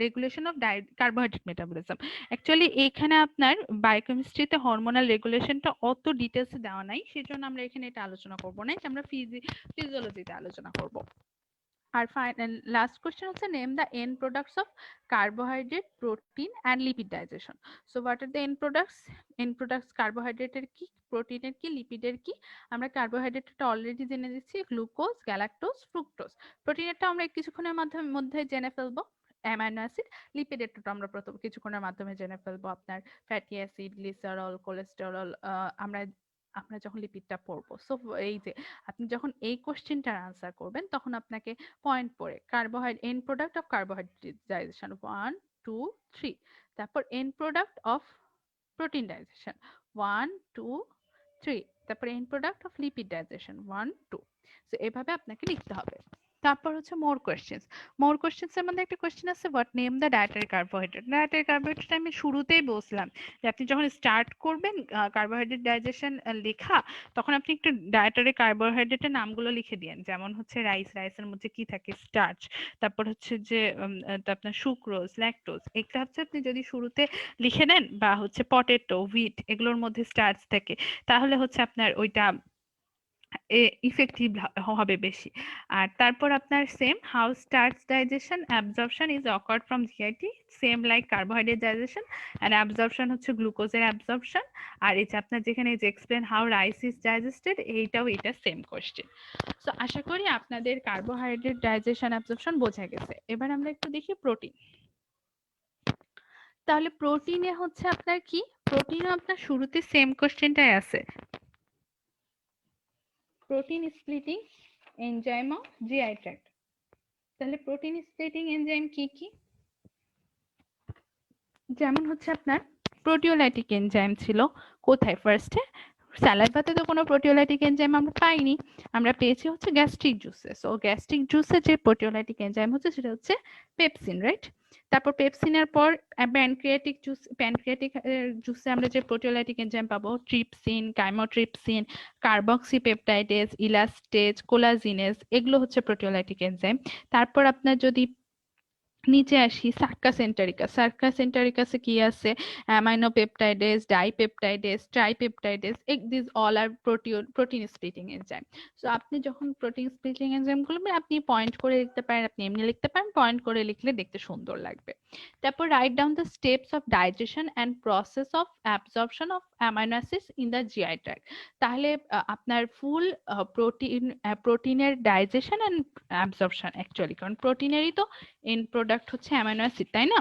regulation of carbohydrate metabolism. Actually এখানে আপনার বায়োকেমিস্ট্রিতে হরমোনাল রেগুলেশনটা অত ডিটেলসে দেওয়া নাই, সেজন্য আমরা এখানে এটা আলোচনা করবো না, আমরা ফিজিওলজিতে আলোচনা করব। আর ফাইনাল লাস্ট কোশ্চেন হচ্ছে name the end products of carbohydrate, protein and lipid digestion. So what are the end products? And products কার্বোহাইড্রেটের কি, প্রোটিনের কি, লিপিডের কি? আমরা কার্বোহাইড্রেটটা অলরেডি জেনে দিচ্ছি, গ্লুকোজ, গ্যালাক্টোজ, ফ্রুক্টোজ। প্রোটিনেরটা আমরা কিছুক্ষণের মধ্যে জেনে ফেলবো, অ্যামাইনো অ্যাসিড। লিপিডেরটা আমরা প্রথম কিছুক্ষণের মাধ্যমে জেনে ফেলবো, আপনার ফ্যাটি অ্যাসিড, গ্লিসারল, কোলেস্টেরল, আমরা আমরা যখন লিপিডটা পড়বো। সো এই যে আপনি যখন এই কোশ্চেনটার আনসার করবেন তখন আপনাকে পয়েন্ট পড়ে carbohydrate, and product of carbohydrate digestion 1 2 3, তারপর and product of protein digestion 1 2 3, তারপর and product of lipid digestion 1 2। So এভাবে আপনাকে লিখতে হবে। তারপর হচ্ছে মোর কোশ্চেন্স এর মধ্যে একটা কোশ্চেন আছে what name the dietary carbohydrate. Dietary carbohydrate আমি শুরুতেই বলছিলাম যে আপনি যখন স্টার্ট করবেন কার্বোহাইড্রেট ডাইজেশন লেখা, তখন আপনি একটু ডায়েটারি কার্বোহাইড্রেটের নামগুলো লিখে দিন, যেমন হচ্ছে রাইস, রাইসের মধ্যে কি থাকে? স্টার্চ। তারপর হচ্ছে যে আপনার সুক্রোজ, ল্যাকটোজ, এগুলো হচ্ছে আপনি যদি শুরুতে লিখে দেন, বা হচ্ছে পটেটো, হুইট, এগুলোর মধ্যে স্টার্চ থাকে, তাহলে হচ্ছে আপনার ওইটা ইফেক্টিভ হবে বেশি। আর তারপর আপনার same how starch digestion absorption is occurred from GIT, same like carbohydrate digestion and absorption হচ্ছে গ্লুকোজের অ্যাবজর্পশন। আর এই যে আপনার যেখানে যে explain how rice is digested, এইটাও এটা সেম কোশ্চেন। সো আশা করি আপনাদের কার্বোহাইড্রেট ডাইজেশন অ্যাবজর্পশন বোঝা গেছে। এবার আমরা একটু দেখি প্রোটিন। তাহলে প্রোটিনে হচ্ছে আপনার কি, প্রোটিনও আপনার শুরুতে সেম কোশ্চেনটাই আছে, protein splitting enzyme of GI tract. তাহলে প্রোটিন স্প্লিটিং এনজাইম কি কি? যেমন হচ্ছে আপনার প্রোটিওলাইটিক এনজাইম ছিল কোথায়? ফার্স্টে স্যালাইভাতে তো কোনো প্রোটিওলাইটিক এনজাইম আমরা পাইনি, আমরা পেয়েছি হচ্ছে গ্যাস্ট্রিক জুসে। সো গ্যাস্ট্রিক জুসে যে প্রোটিওলাইটিক এনজাইম হচ্ছে সেটা হচ্ছে পেপসিন, রাইট? তারপর পেপসিনের পর প্যানক্রিয়াটিক জুসে আমরা যে প্রোটিওলাইটিক এনজাইম পাবো trypsin, chymotrypsin, carboxypeptidase, elastase, collagenase, এগুলো হচ্ছে প্রোটিওলাইটিক এনজাইম। তারপর আপনার যদি নিচে আসি সার্কাস এন্টারিকাসে কি আছে? Aminopeptidase, dipeptidase, tripeptidase, this all are protein splitting enzyme. So আপনি যখন প্রোটিন স্প্লিটিং এনজাইম গুলো আপনি পয়েন্ট করে লিখতে পারেন, আপনি এমনি লিখতে পারেন, পয়েন্ট করে লিখলে দেখতে সুন্দর লাগবে। তারপর write down the steps of digestion and process of absorption of amino acids in the GI tract. তাহলে আপনার ফুল প্রোটিনের ডাইজেশন অ্যান্ড অ্যাবজর্পশন অ্যাকচুয়ালি, কারণ প্রোটিনেরই তো এন্ড প্রোডাক্ট হচ্ছে অ্যামাইনো অ্যাসিড, তাই না?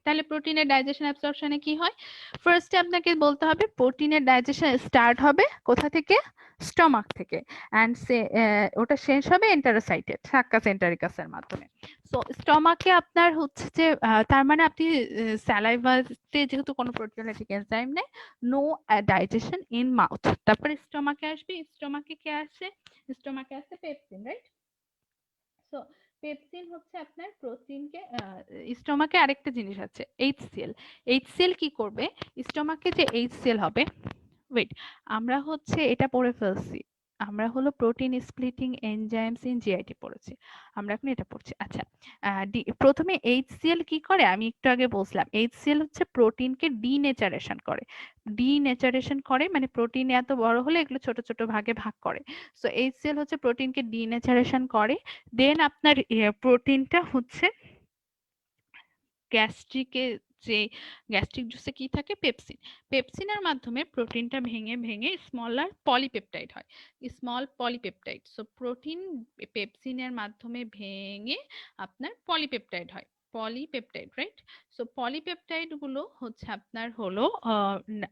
তাহলে প্রোটিনের ডাইজেশন অ্যাবজর্পশনে কি হয়? ফার্স্টে আপনাকে বলতে হবে প্রোটিনের ডাইজেশন স্টার্ট হবে কোথা থেকে? স্টমাক থেকে, এন্ড ওটা শেষ হবে এন্টারোসাইটে, সাক্কাস এন্টারিকাসের মাধ্যমে। সো স্টমাকে আপনার হচ্ছে যে তার মানে আপনি স্যালাইভাতে যেহেতু কোনো প্রোটিওলাইটিক এনজাইম নেই, নো ডাইজেশন ইন মাউথ। তারপরে স্টমাকে আসবে, স্টমাকে কে আসে? স্টমাকে আসে পেপসিন, রাইট? সো পেপসিন হচ্ছে আপনার প্রোটিনকে, স্টমাকে আরেকটা জিনিস আছে HCl। HCl কি করবে? স্টমাকে যে HCl হবে, ওয়েট, আমরা হচ্ছে এটা পড়ে ফেলছি। আমরা হলো protein splitting enzymes in GIT পড়েছি। আমরা এখন এটা পড়ছি। আচ্ছা, প্রথমে এইচসিএল কি করে আমি একটু আগে বলছিলাম। এইচসিএল হচ্ছে প্রোটিনকে ডিনেচারেশন করে। ডিনেচারেশন করে মানে প্রোটিন এত বড় হলে এগুলো ছোট ছোট ভাগে ভাগ করে। সো এইচসিএল হচ্ছে প্রোটিনকে ডিনেচারেশন করে। দেন আপনার প্রোটিনটা হচ্ছে গ্যাস্ট্রিকে, যে গ্যাস্ট্রিক জুসে কি থাকে, পেপসিন। পেপসিনের মাধ্যমে প্রোটিনটা ভেঙে ভেঙে স্মলার পলিপেপটাইড হয়, স্মল পলিপেপটাইড। সো প্রোটিন পেপসিনের মাধ্যমে ভেঙে আপনার পলিপেপটাইড হয়, পলিপেপটাইড, রাইট? সো পলিপেপটাইড গুলো হচ্ছে আপনার হলো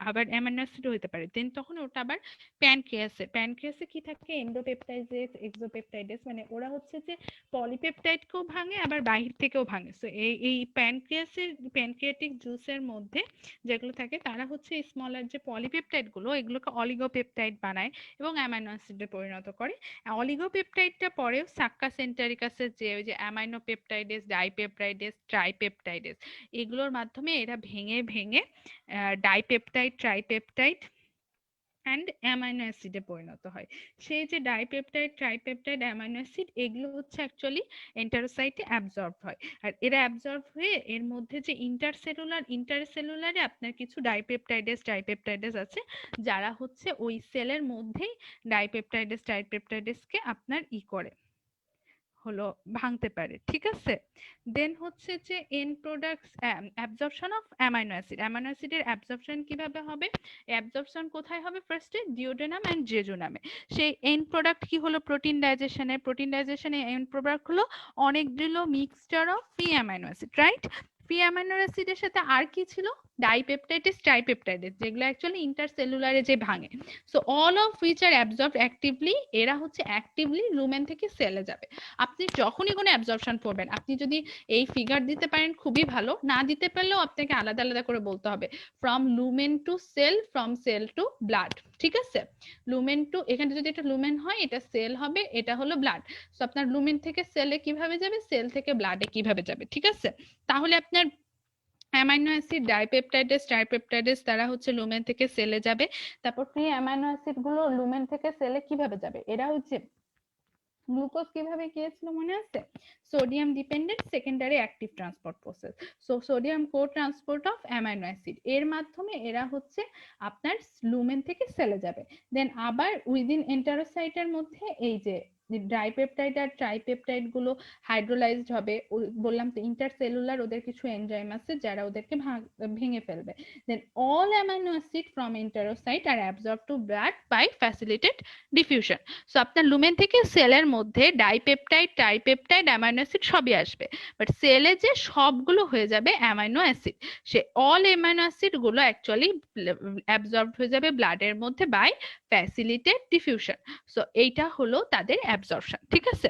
আবার অ্যামাইনো অ্যাসিড হতে পারে। দেন তখন ওটা আবার প্যানক্রিয়াসে, প্যানক্রিয়াসে কি থাকে, এন্ডোপেপটাইডেস, এক্সোপেপটাইডেস, মানে ওরা হচ্ছে যে পলিপেপটাইডকেও ভাঙে আবার বাহির থেকেও ভাঙে। সো এই প্যানক্রিয়াসের, প্যানক্রিয়াটিক জুসের মধ্যে যেগুলো থাকে তারা হচ্ছে স্মলার যে পলিপেপটাইড গুলো, এগুলোকে অলিগোপেপটাইড বানায় এবং অ্যামাইনো অ্যাসিডে পরিণত করে। অলিগোপেপটাইডটা পরেও সাক্কাস এন্টারিকাসের যে ওই যে অ্যামাইনো পেপটাইডেস, ডাইপেপটাইডেস, ট্রাইপেপটাইডেস, এগুলোর মাধ্যমে এরা ভেঙে ভেঙে ডাইপেপটাইড, ট্রাইপেপটাইড অ্যান্ড অ্যামাইনো অ্যাসিডে পরিণত হয়। সেই যে ডাইপেপটাইড, ট্রাইপেপটাইড, অ্যামাইনো অ্যাসিড, এগুলো হচ্ছে অ্যাকচুয়ালি এন্টারোসাইটে অ্যাবজর্ব হয়। আর এরা অ্যাবজর্ব হয়ে এর মধ্যে যে ইন্টারসেলুলার, ইন্টারসেলুলারে আপনার কিছু ডাইপেপটাইডেস, ট্রাইপেপটাইডেস আছে যারা হচ্ছে ওই সেলের মধ্যেই ডাইপেপটাইডেস, ট্রাইপেপটাইডেসকে আপনার করে হলো ভাঙতে পারে, ঠিক আছে? দেন হচ্ছে যে and products, absorption of amino acid. Amino অ্যাসিডের অ্যাবজর্পশন কিভাবে হবে? অ্যাবজর্পশন কোথায় হবে? ফার্স্টে ডিওডেনাম এন্ড জেজুনামে। সেই এন্ড প্রোডাক্ট কি হলো? প্রোটিন ডাইজেশনে, প্রোটিন ডাইজেশনে এন্ড প্রোডাক্ট হলো অনেকগুলো mixture of free amino acid, right? Free amino অ্যাসিডের সাথে আর কি ছিল? ডাইপেপটাইডেস, ট্রাইপেপটাইডেস, যেগুলো অ্যাকচুয়ালি ইন্টারসেলুলারে যে ভাঙে। So all of which are absorbed actively, এরা হচ্ছে অ্যাক্টিভলি লুমেন থেকে সেলে যাবে। আপনি যখনই কোনো অ্যাবজর্পশন পড়বেন, আপনি যদি এই ফিগার দিতে পারেন খুবই ভালো, না দিতে পারলেও আপনাকে আলাদা আলাদা করে বলতে হবে from lumen to cell, from cell to blood, ঠিক আছে? লুমেন টু, এখানে যদি এটা লুমেন হয় এটা সেল হবে, এটা হলো ব্লাড। সো আপনার লুমেন থেকে সেলে কিভাবে যাবে, সেল থেকে ব্লাডে কিভাবে যাবে, ঠিক আছে? তাহলে আপনার অ্যামাইনো অ্যাসিড, ডাইপেপটাইডেস, ট্রাইপেপটাইডেস, তারা হচ্ছে লুমেন থেকে সেলে যাবে। তারপর ফ্রি অ্যামাইনো অ্যাসিড গুলো লুমেন থেকে সেলে কিভাবে যাবে? এরা হচ্ছে গ্লুকোজ কিভাবে গিয়েছিল মনে আছে? Sodium dependent secondary active transport process. So sodium co transport of amino acid, এর মাধ্যমে এরা হচ্ছে আপনার লুমেন থেকে সেলে যাবে। দেন আবার উইদিন এন্টারোসাইটের মধ্যে এই যে ডাইপেপটাইড আর ট্রাইপেপটাইড গুলো হাইড্রোলাইজড হবে। বললাম তো ইন্টারসেলুলার ওদের কিছু এনজাইম আছে যারা ওদেরকে ভেঙে ফেলবে। Then all amino acid from enterocyte are absorb to blood by facilitated diffusion. So আপনার লুমেন থেকে সেলের মধ্যে ডাইপেপটাইড, ট্রাইপেপটাইড, অ্যামাইনো অ্যাসিড সবই আসবে, বাট সেলে যে সবগুলো হয়ে যাবে অ্যামাইনো অ্যাসিড, সে অল অ্যামাইনো অ্যাসিড গুলো অ্যাকচুয়ালি অ্যাবজর্ব হয়ে যাবে ব্লাডের মধ্যে বাই ফ্যাসিলিটেড ডিফিউশন। সো এইটা হলো তাদের অ্যাবজর্পশন, ঠিক আছে?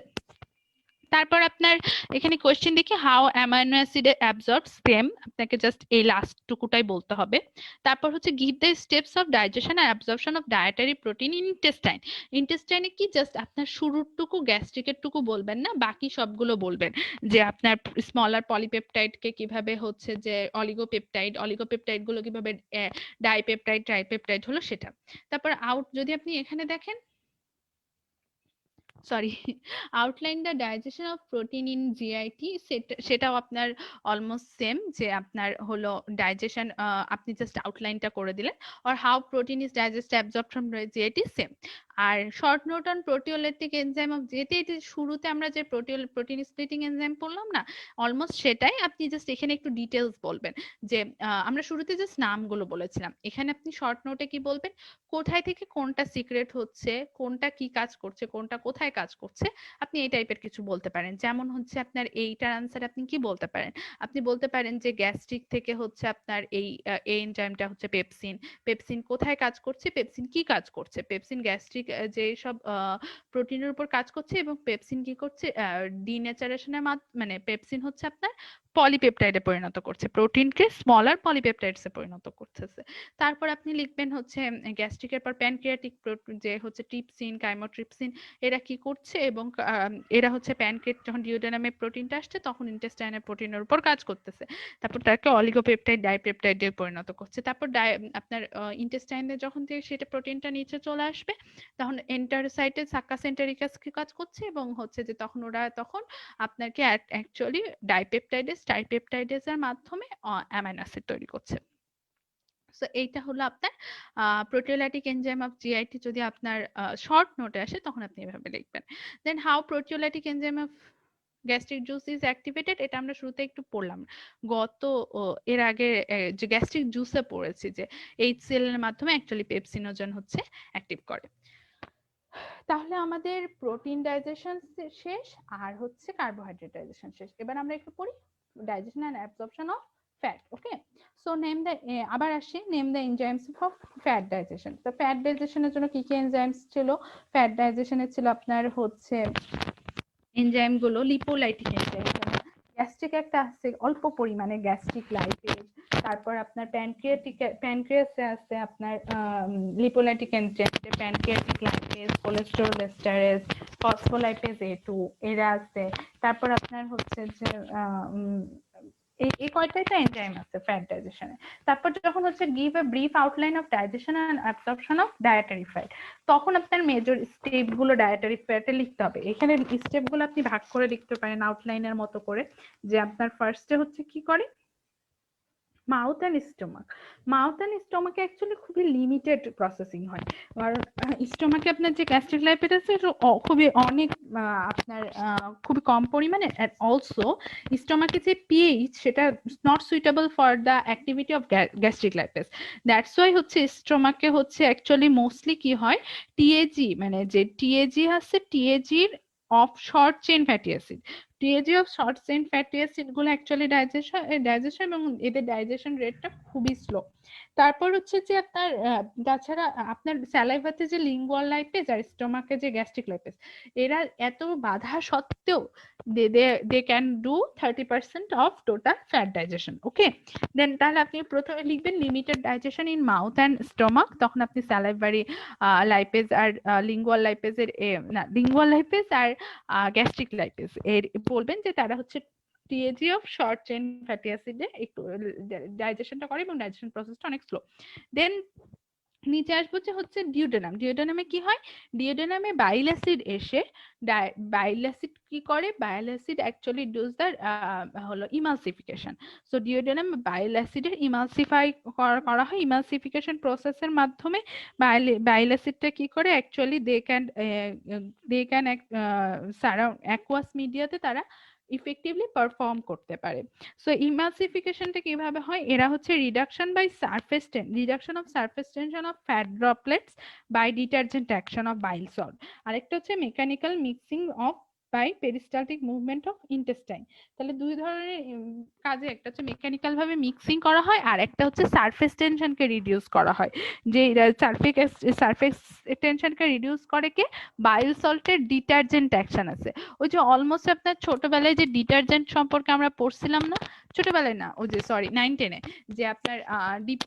তারপর আপনার এখানে কোয়েশ্চেন দেখি, how amino acid absorbs them, আপনাকে জাস্ট এই লাস্ট টুকুটাই বলতে হবে। তারপর হচ্ছে give the steps of digestion আর absorption of dietary protein in intestine. ইন্টেস্টাইনে কি জাস্ট আপনার শুরুর টুকু, গ্যাস্ট্রিকের টুকু বলবেন না, বাকি সবগুলো বলবেন। যে আপনার স্মলার পলিপেপটাইডকে কিভাবে হচ্ছে যে অলিগোপেপটাইড, অলিগোপেপটাইড গুলো কিভাবে ডাইপেপটাইড, ট্রাইপেপটাইড হলো সেটা। তারপর আউট, যদি আপনি এখানে দেখেন, sorry, outline the digestion of protein in GIT, সেটাও আপনার অলমোস্ট সেম, যে আপনার হলো ডাইজেশন, আপনি জাস্ট আউটলাইনটা করে দিলেন। আর how protein is digest absorb from GIT, same. আর short note on proteolytic enzyme of GIT, এটি শুরুতে আমরা যে প্রোটিন স্প্লিটিং এনজাইম পড়লাম না, অলমোস্ট সেটাই। আপনি জাস্ট এখানে একটু ডিটেলস বলবেন, যে আমরা শুরুতে জাস্ট নামগুলো বলেছিলাম, এখানে আপনি শর্ট নোটে কি বলবেন, কোথায় থেকে কোনটা সিক্রেট হচ্ছে, কোনটা কি কাজ করছে, কোনটা কোথায় কাজ করছে, আপনি এই টাইপের কিছু বলতে পারেন। যেমন হচ্ছে আপনার এইটার আনসার আপনি কি বলতে পারেন? আপনি বলতে পারেন যে গ্যাস্ট্রিক থেকে হচ্ছে আপনার এই এনজাইমটা হচ্ছে পেপসিন। পেপসিন কোথায় কাজ করছে, পেপসিন কি কাজ করছে, পেপসিন গ্যাস্ট্রিক যে সব প্রোটিনের উপর কাজ করছে, এবং পেপসিন কি করছে, ডিনেচারেশনের মানে পেপসিন হচ্ছে আপনার পলিপেপটাইডে পরিণত করছে, প্রোটিনকে স্মলার পলিপেপটাইডসে পরিণত করতেছে। তারপর আপনি লিখবেন হচ্ছে গ্যাস্ট্রিকের পর প্যানক্রিয়াটিক যে হচ্ছে ট্রিপসিন, কাইমোট্রিপসিন, এরা কি করছে এবং এরা হচ্ছে প্যানক্রিয়াট যখন ডিওডেনামে প্রোটিনটা আসছে তখন ইন্টেস্টাইনের প্রোটিনের উপর কাজ করতেছে। তারপর তাকে অলিগোপেপটাইড ডাইপেপটাইডে পরিণত করছে। তারপর আপনার ইন্টেস্টাইনে যখন থেকে সেটা প্রোটিনটা নিচে চলে আসবে তখন এন্টারোসাইটে সাক্কাসেন্টেরিকাস কি কাজ করছে এবং হচ্ছে যে তখন ওরা তখন আপনাকে অ্যাকচুয়ালি ট্রাইপেপটাইডেজের মাধ্যমে অ্যামাইনো অ্যাসিড তৈরি করছে। সো এইটা হলো আপনার প্রোটিওলাইটিক এনজাইম অফ জিআইটি। যদি আপনার শর্ট নোটে আসে তখন আপনি এভাবে লিখবেন। Then how proteolytic enzyme of gastric juice is activated, এটা আমরা শুরুতে একটু পড়লাম গত এর আগে যে গ্যাস্ট্রিক জুসে পড়েছি যে HCl এর মাধ্যমে অ্যাকচুয়ালি পেপসিনোজেন হচ্ছে অ্যাক্টিভ করে। তাহলে আমাদের প্রোটিন ডাইজেশন শেষ আর হচ্ছে কার্বোহাইড্রেট ডাইজেশন শেষ। এবার আমরা একটু পড়ি digestion and absorption of fat. Okay, so name the, আবার আসি name the enzymes of fat digestion. তো ফ্যাট ডাইজেশনের জন্য কি কি এনজাইমস ছিল? ফ্যাট ডাইজেশনে ছিল আপনার হচ্ছে এনজাইম গুলো লিপোলাইটিক এনজাইম, গ্যাস্ট্রিক একটা আছে অল্প পরিমাণে গ্যাস্ট্রিক লাইপেজ, তারপর আপনার প্যানক্রিয়াসে আছে আপনার lipolytic enzyme pancreatic lipase, cholesterol esterase, phospholipase A2 এরা আছে। তারপর আপনার হচ্ছে যে এই কয়টাই তো এনজাইম আছে ফ্যাট ডাইজেশনে। তারপর যখন হচ্ছে give a brief outline of digestion and absorption of dietary fat, তখন আপনার মেজর স্টেপ গুলো ডায়েটারি ফ্যাটে লিখতে হবে। এখানে স্টেপ গুলো আপনি ভাগ করে লিখতে পারেন আউটলাইনের মতো করে, যে আপনার ফার্স্টে হচ্ছে কি করে mouth and stomach. Mouth and স্টোমাকে অ্যাকচুয়ালি খুবই লিমিটেড প্রসেসিং হয়, কারণ স্টোমাকে আপনার যে গ্যাস্ট্রিক লাইপেজ আছে খুবই অনেক আপনার খুবই কম পরিমাণে। অ্যান্ড অলসো স্টোমাকে যে পিএইচ সেটা not suitable for the activity of gastric lipase. That's why হচ্ছে স্টোমাকে হচ্ছে অ্যাকচুয়ালি মোস্টলি কি হয় টিএজি, মানে যে টিএজি আছে টিএজির of short chain fatty acid, TAG of short chain fatty acid গুলো অ্যাকচুয়ালি ডাইজেশন এবং এদের ডাইজেশন রেটটা খুবই স্লো। তারপর হচ্ছে যে আপনার তাছাড়া আপনার স্যালাইভাতে যে লিঙ্গুয়াল লাইপেজ আর স্টোমাকে যে গ্যাস্ট্রিক লাইপেজ, এরা এত বাধা সত্ত্বেও they can do 30% of total fat digestion. Okay, then তাহলে আপনি প্রথমে লিখবেন limited digestion in mouth and stomach, তখন আপনি স্যালাইভারি লাইপেজ আর লিঙ্গুয়াল লাইপেজের না লিঙ্গুয়াল লাইপেজ আর গ্যাস্ট্রিক লাইপেজ এর বলবেন যে তারা হচ্ছে TAG of short chain fatty অ্যাসিডে একটু ডাইজেশনটা করে এবং ডাইজেশন প্রসেসটা অনেক স্লো। দেন নিচে আসবো যে হচ্ছে ডিওডেনাম। ডিওডেনামে কি হয়? ডিওডেনামে বাইল অ্যাসিড এসে বাইল অ্যাসিড কি করে? বাইল অ্যাসিড অ্যাকচুয়ালি ডুজ দ্য হলো ইমালসিফিকেশন। সো ডিওডেনাম বাইল অ্যাসিডের ইমালসিফাই করা হয়। ইমালসিফিকেশন প্রসেসের মাধ্যমে বাইল অ্যাসিডটা কি করে actually they can surround aqueous মিডিয়াতে তারা ইফেক্টিভলি পারফর্ম করতে পারে। সো ইমালসিফিকেশনটা কিভাবে হয়? এরা হচ্ছে reduction of surface tension of fat droplets by detergent action of bile salt. আরেকটা হচ্ছে mechanical mixing of by peristaltic movement of intestine. তাহলে দুই ধরনের কাজে, একটা হচ্ছে মেকানিক্যাল ভাবে মিক্সিং করা হয় আর একটা হচ্ছে সারফেস টেনশনকে রিডিউস করা হয়। যে সারফেস টেনশনকে রিডিউস করে কে? বাইল সল্টের ডিটারজেন্ট অ্যাকশন আছে। ওই যে অলমোস্ট আপনার ছোটবেলায় যে ডিটারজেন্ট সম্পর্কে আমরা পড়ছিলাম না, ছোটবেলায় না ওই যে সরি 9-10-এ, যে আপনার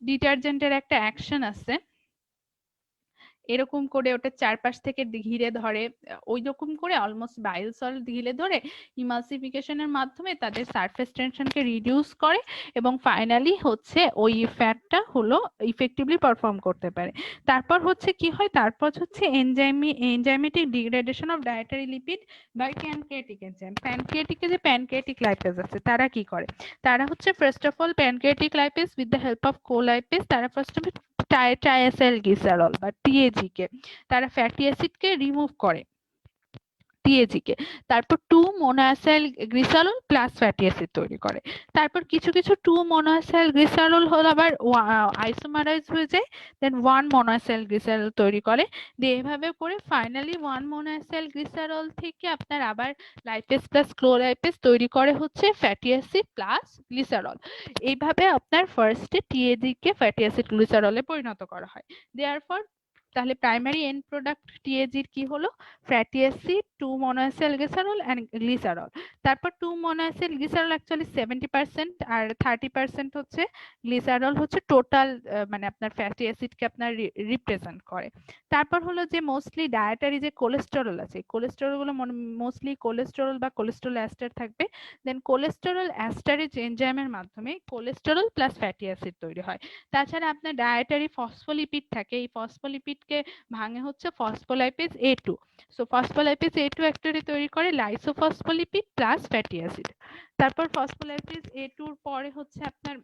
ডিটারজেন্টের একটা অ্যাকশন আছে এরকম করে ওটা চারপাশ থেকে ঘিরে ধরে, ওই রকম করে অলমোস্ট বাইল সল্ট ঘিরে ধরে ইমালসিফিকেশনের মাধ্যমে তাদের সারফেস টেনশনকে রিডিউস করে এবং ফাইনালি হচ্ছে ওই ফ্যাটটা হলো ইফেক্টিভলি পারফর্ম করতে পারে। তারপর হচ্ছে কি হয়? তারপর হচ্ছে enzymatic degradation of dietary lipid by pancreatic enzyme. প্যানক্রিয়াটিকে যে প্যানক্রিয়াটিক লাইপেজ আছে তারা কি করে? তারা হচ্ছে first of all pancreatic lipase with the help of colipase, তারা ফার্স্ট অফ ট্রাইএসাইলগ্লিসারল বা টিএজি কে তারা ফ্যাটি অ্যাসিড কে রিমুভ করে, টিএজি কে। তারপর 2-মোনোঅ্যাসাইলগ্লিসারল প্লাস ফ্যাটি অ্যাসিড তৈরি করে। তারপর কিছু কিছু 2-মোনোঅ্যাসাইলগ্লিসারল হলো আবার আইসোমারাইজ হয়ে যায়, দেন 1-মোনোঅ্যাসাইলগ্লিসারল তৈরি করে। দিয়ে এভাবে করে ফাইনালি 1-মোনোঅ্যাসাইলগ্লিসারল থেকে আপনার আবার লাইপেজ প্লাস ক্লোরাইপেজ তৈরি করে হচ্ছে ফ্যাটি অ্যাসিড প্লাস গ্লিসারল। এইভাবে আপনার ফার্স্টে টিএজি কে ফ্যাটি অ্যাসিড গ্লিসারলে পরিণত করা হয়। দেয়ারফর তাহলে প্রাইমারি এন্ড প্রোডাক্ট টিএজির কি হলো? Fatty acid, 2 monoacyl glycerol and glycerol. তারপর 2 মোনোএসিল গ্লিসারল অ্যাকচুয়ালি 70% আর 30% হচ্ছে গ্লিসারল হচ্ছে টোটাল মানে আপনার ফ্যাটি অ্যাসিডকে আপনার রিপ্রেজেন্ট করে। তারপর হলো যে মোস্টলি ডায়েটারি যে কোলেস্টেরল আছে, কোলেস্টেরল গুলো মোস্টলি কোলেস্টেরল বা কোলেস্টেরল এস্টার থাকবে। দেন কোলেস্টেরল এস্টারেজ এনজাইমের মাধ্যমে কোলেস্টেরল প্লাস ফ্যাটি অ্যাসিড তৈরি হয়। তাছাড়া আপনার ডায়েটারি ফসফোলিপিড থাকে, এই ফসফোলিপিডকে ভাঙে হচ্ছে phospholipase A2। So phospholipase A2 actually তৈরি করে লাইসোফসফোলিপিড প্লাস ফ্যাটি অ্যাসিড। তারপর ফসফোলাইপেজ A2 এর পরে হচ্ছে আপনার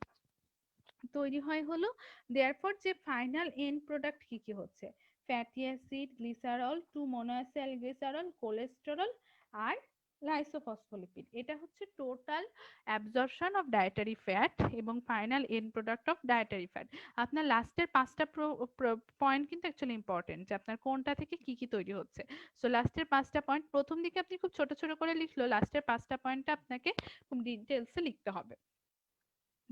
তৈরি হয় হলো দেয়ারফর যে ফাইনাল এন্ড প্রোডাক্ট কি কি হচ্ছে? Fatty acid, glycerol, 2 monoacyl glycerol, cholesterol আর লাইসোফসফোলিপিড। এটা হচ্ছে total absorption of dietary fat এবং final end product of dietary fat. আপনার লাস্টের 5টা পয়েন্ট কিন্তু অ্যাকচুয়ালি ইম্পর্টেন্ট, যে আপনার কোনটা থেকে কি কি তৈরি হচ্ছে। সো লাস্টের 5টা পয়েন্ট প্রথম দিকে আপনি খুব ছোট ছোট করে লিখলো, লাস্টের 5টা পয়েন্টটা আপনাকে খুব ডিটেলসে লিখতে হবে।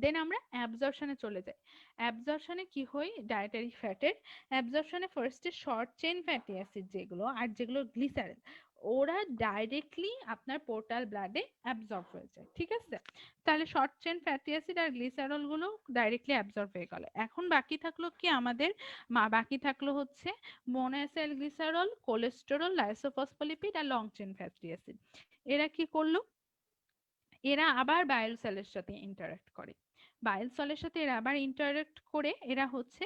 দেন আমরা অ্যাবজর্পশনে চলে যাই। অ্যাবজর্পশনে কি হয় ডায়েটারি ফ্যাটের? অ্যাবজর্পশনে ফার্স্টে শর্ট চেইন ফ্যাটি অ্যাসিড যেগুলো আর যেগুলো গ্লিসারিন, ওরা ডাইরেক্টলি আপনার পোর্টাল ব্লাডে অ্যাবজর্ব হয়ে যায়। ঠিক আছে, তাহলে শর্ট চেইন ফ্যাটি অ্যাসিড আর গ্লিসারল গুলো ডাইরেক্টলি অ্যাবজর্ব হয়ে গেল। এখন বাকি থাকলো কি আমাদের? বাকি থাকলো হচ্ছে মোনোএসিল গ্লিসারল, কোলেস্টেরল, লাইসোফসফোলিপিড আর লং চেইন ফ্যাটি অ্যাসিড। এরা কি করলো? এরা আবার বায়োল সেলের সাথে ইন্টারঅ্যাক্ট করে। বায়োল সেলের সাথে এরা আবার ইন্টারঅ্যাক্ট করে এরা হচ্ছে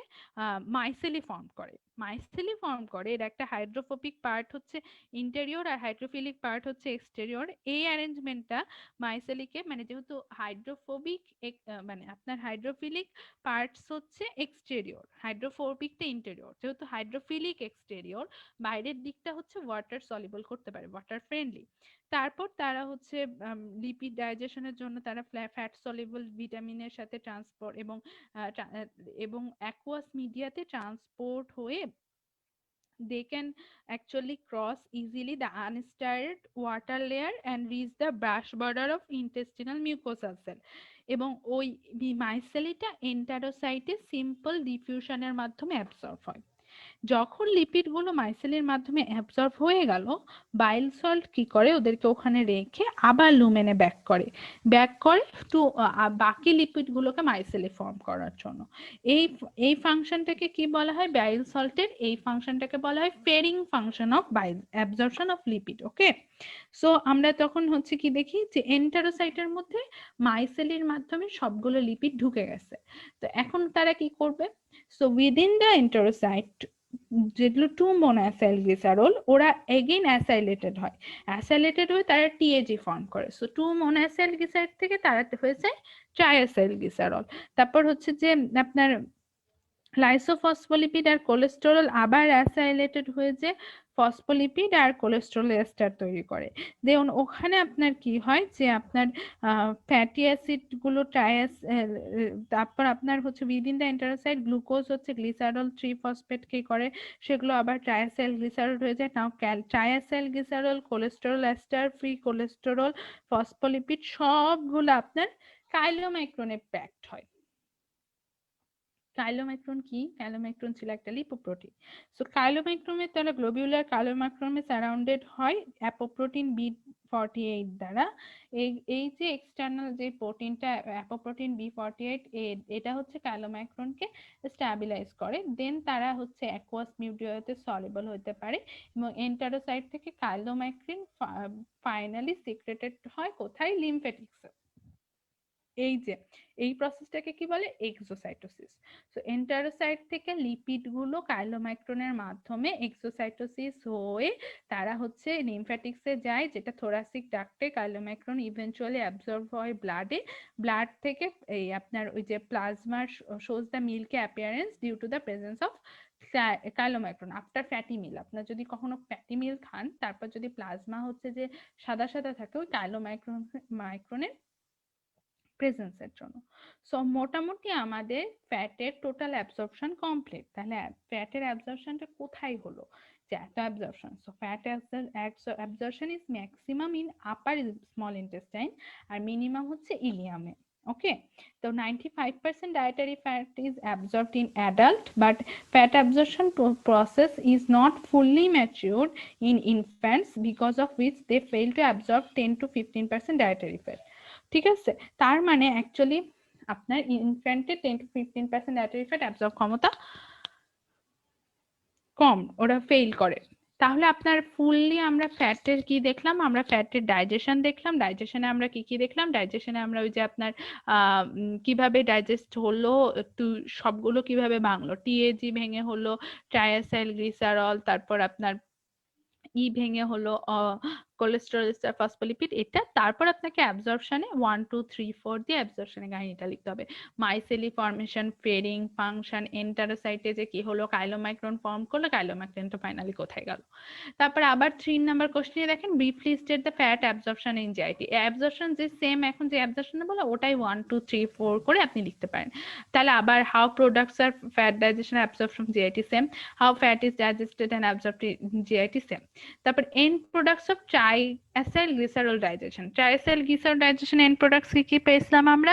মাইসেলি ফর্ম করে। মাইসেলি ফর্ম করে, এর একটা হাইড্রোফোবিক পার্ট হচ্ছে ইন্টেরিয়র আর হাইড্রোফিলিক পার্ট হচ্ছে এক্সটেরিয়র। এই অ্যারেঞ্জমেন্টটা মাইসেলিকে, মানে যেহেতু হাইড্রোফোবিক মানে আপনার হাইড্রোফিলিক পার্টস হচ্ছে এক্সটেরিয়র, হাইড্রোফোবিকটা ইন্টেরিয়র, যেহেতু হাইড্রোফিলিক এক্সটেরিয়র, বাইরের দিকটা হচ্ছে ওয়াটার সলিবল করতে পারে, ওয়াটার ফ্রেন্ডলি। তারপর তারা হচ্ছে লিপিড ডাইজেশনের জন্য তারা ফ্যাট সলিবল ভিটামিনের সাথে ট্রান্সপোর্ট এবং অ্যাকুয়াস মিডিয়াতে ট্রান্সপোর্ট হয়ে they can actually cross easily the unstirred water layer and reach the brush border of intestinal mucosa cell এবং ওই মাইসেলিটা এন্টারোসাইটে সিম্পল ডিফিউশনের মাধ্যমে অ্যাবসর্ব হয়। যখন লিপিডগুলো মাইসেলের মাধ্যমে অ্যাবজর্ব হয়ে গেল, বাইল সল্ট কি করে ওদেরকে ওখানে রেখে আবার লুমেনে ব্যাক করে টু বাকি লিপিডগুলোকে মাইসেলে ফর্ম করার জন্য। এই এই ফাংশনটাকে কি বলা হয়? বাইল সল্টের এই ফাংশনটাকে বলা হয় ferrying function of bile absorption of lipid. Okay, so আমরা তখন হচ্ছে কি দেখি যে এন্টারোসাইটের মধ্যে মাইসেলের মাধ্যমে সবগুলো লিপিড ঢুকে গেছে। তো এখন তারা কি করবে? সো উইদিন দ্য এন্টারোসাইট যেগুলো 2 মোনোএসিল গ্লিসারল, ওরা এগেইন অ্যাসাইলেটেড হয়। অ্যাসাইলেটেড হয়ে তারা টিএজি ফর্ম করে। সো 2 মোনোএসিল গ্লিসারল থেকে তারা হয়ে যায় ট্রাইএসিল গ্লিসারল। তারপর হচ্ছে যে আপনার লাইসোফসফোলিপিড আর কোলেস্টেরল আবার অ্যাসাইলেটেড হয়ে যে ফসফোলিপিড আর কোলেস্টেরল এস্টার তৈরি করে। দেন ওখানে আপনার কি হয় যে আপনার ফ্যাটি অ্যাসিড গুলো তারপর আপনার হচ্ছে উইদিন দ্য এন্টারোসাইট গ্লুকোজ হচ্ছে গ্লিসারল 3 ফসফেট কে করে, সেগুলো আবার ট্রাইএসাইল গ্লিসারল হয়ে যায়। Now triacyl glycerol, cholesterol ester, free cholesterol, phospholipid সবগুলো আপনার কাইলোমাইক্রনে প্যাকড হয়। কাইলোমাইক্রন কি? কাইলোমাইক্রন ছিল একটা লিপোপ্রোটিন। সো কাইলোমাইক্রনে তারা গ্লোবিউলার কাইলোমাইক্রনে সারাউন্ডেড হয় অ্যাপোপ্রোটিন B48 দ্বারা। এই যে এক্সটার্নাল যে প্রোটিনটা অ্যাপোপ্রোটিন B48, এটা হচ্ছে কাইলোমাইক্রনকে স্ট্যাবিলাইজ করে। দেন তারা হচ্ছে অ্যাকুয়াস মিডিয়াতে সলিবল হতে পারে এবং এন্টারোসাইট থেকে কাইলোমাইক্রিন ফাইনালি সিক্রেটেড হয় কোথায়? লিমফ্যাটিক্সে। এই যে এই প্রসেসটাকে কি বলে? এক্সোসাইটোসিস। সো এন্টারোসাইট থেকে লিপিড গুলো কাইলোমাইক্রনের মাধ্যমে এক্সোসাইটোসিস হয়ে তারা হচ্ছে লিমফ্যাটিক্সে যায়, যেটা থোরাসিক ডাক্টে কাইলোমাইক্রন ইভেন্চুয়ালি অ্যাবজর্ব হয় ব্লাডে। ব্লাড থেকে এই আপনার ওই যে plasma shows the milky appearance due to the presence of chylomicron after fatty meal. আপনার যদি কখনো ফ্যাটি মিল খান, তারপর যদি প্লাজমা হচ্ছে যে সাদা সাদা থাকে, ওই কাইলোমাইক্রনের প্রেজেন্সের জন্য। সো মোটামুটি আমাদের ফ্যাটের টোটাল অ্যাবজর্পশন কমপ্লিট। তাহলে ফ্যাটের অ্যাবজর্পশনটা কোথায় হলো? যে একটা absorption, so fat absorption is maximum in upper small intestine আর মিনিমাম হচ্ছে ইলিয়ামে। Okay, so 95% dietary fat is absorbed in adult, but fat absorption process is not fully matured in infants, because of which they fail to absorb 10 to 15% dietary fat. ঠিক আছে, তার মানে actually আপনার ইনফ্যান্টে 10 to 15% dietary fat absorb ক্ষমতা কম, ওরা fail করে। তাহলে আপনার ফুললি আমরা ফ্যাটের কি দেখলাম, আমরা ফ্যাটের ডাইজেশন দেখলাম, ডাইজেশনে আমরা কি কি দেখলাম, ডাইজেশনে আমরা ওই যে আপনার কিভাবে ডাইজেস্ট হলো, একটু সবগুলো কিভাবে ভাঙলো, টিএজি ভেঙে হলো, ট্রায়াসাইল গ্লিসারল, তারপর আপনার ভেঙে হলো কোলেস্টেরল এস্টার ফসফোলিপিড, এটা তারপর আপনাকে অ্যাবজর্পশনে 1 2 3 4 দিয়ে অ্যাবজর্পশনে কাহিনীটা লিখতে হবে। মাইসেলি ফর্মেশন, পেয়ারিং, ফাংশন, এন্টারোসাইটে যে কি হলো, কাইলোমাইক্রন ফর্ম করলো, কাইলোমাইক্রনটা ফাইনালি কোথায় গেল। তারপর আবার 3 নাম্বার কোশ্চেনে দেখেন briefly state the fat absorption in GIT. Absorption যে সেম এখন যে অ্যাবজর্পশনে বলো ওটাই 1 2 3 4 করে আপনি লিখতে পারেন। তাহলে আবার how products are fat digestion absorb from GIT same, how fat is digested and absorbed in GIT same. তারপর end products of triacyl glycerol digestion, triacyl glycerol digestion end products কি কি পেয়েছিলাম আমরা,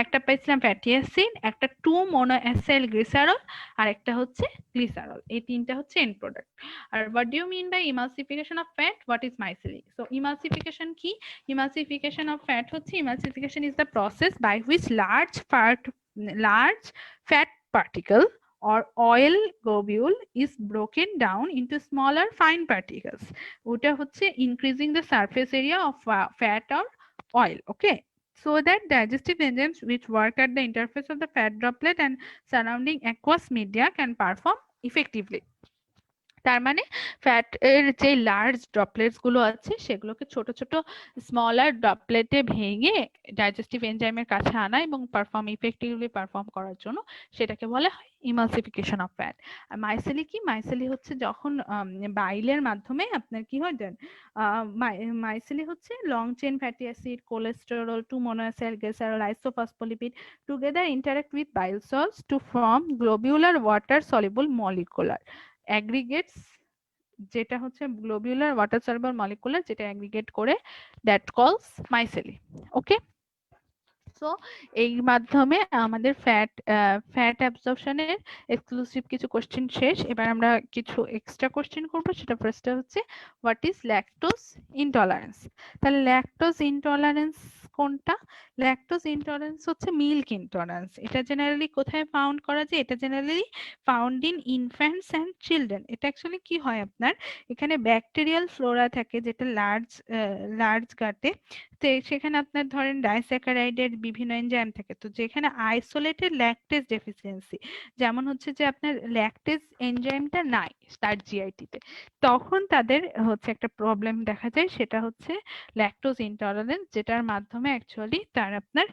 একটা পেয়েছিলাম ফ্যাটি অ্যাসিড, একটা 2 monoacyl glycerol, আর একটা হচ্ছে গ্লিসারল, এই তিনটা হচ্ছে এন্ড প্রোডাক্ট। আর what do you mean by emulsification of fat, what is mycelium? So emulsification কি, emulsification of fat হচ্ছে, emulsification is the process by which large fat particle or oil globule is broken down into smaller fine particles. ওটা হচ্ছে increasing the surface area of fat or oil, okay, so that digestive enzymes which work at the interface of the fat droplet and surrounding aqueous media can perform effectively. তার মানে fat এর যে large droplets গুলো আছে সেগুলোকে ছোট ছোট smaller ড্রপলেটে ভেঙে ডাইজেস্টিভ এনজাইমের কাছে আনা এবং ইফেক্টিভলি পারফর্ম করার জন্য সেটাকে বলা হয় ইমালসিফিকেশন অফ ফ্যাট। আর মাইসেলি কি, মাইসেলি হচ্ছে যখন বাইলের মাধ্যমে আপনার কি হয় দেন, মাইসেলি হচ্ছে long chain fatty acid, cholesterol, 2 monoacyl glycerol, lysophospholipid together interact with bile salts to form globular water soluble molecular aggregates, যেটা হচ্ছে গ্লোবিউলার ওয়াটার সলুবল মলিকুলার, যেটা অ্যাগ্রিগেট করে দ্যাট কলস মাইসেলি। ওকে, সো এই মাধ্যমে আমাদের ফ্যাট অ্যাবজর্পশনের এক্সক্লুসিভ কিছু কোশ্চেন শেষ। এবার আমরা কিছু এক্সট্রা কোশ্চেন করব। সেটা ফার্স্টে হচ্ছে হোয়াট ইজ ল্যাকটোজ ইনটলারেন্স। তাহলে ল্যাকটোজ ইনটলারেন্স কোনটা? ল্যাকটোজ ইনটলারেন্স হচ্ছে মিল্ক ইনটলারেন্স। এটা জেনারেলি কোথায় ফাউন্ড করা যায়? এটা generally found in infants and children. এটা অ্যাকচুয়ালি কি হয় আপনার, এখানে ব্যাকটেরিয়াল ফ্লোরা থাকে যেটা লার্জ গাটে, তো সেখানে আপনার ধরেন ডাইস্যাকারাইডের বিভিন্ন এনজাইম থাকে, তো যেখানে আইসোলেটেড ল্যাকটেজ ডেফিসিয়েন্সি, যেমন হচ্ছে যে আপনার ল্যাকটেজ এনজাইমটা নাই তার জিআইটিতে, তখন তাদের হচ্ছে একটা প্রবলেম দেখা যায়, সেটা হচ্ছে ল্যাকটোজ ইনটলারেন্স, যেটার মাধ্যমে অ্যাকচুয়ালি তার আপনার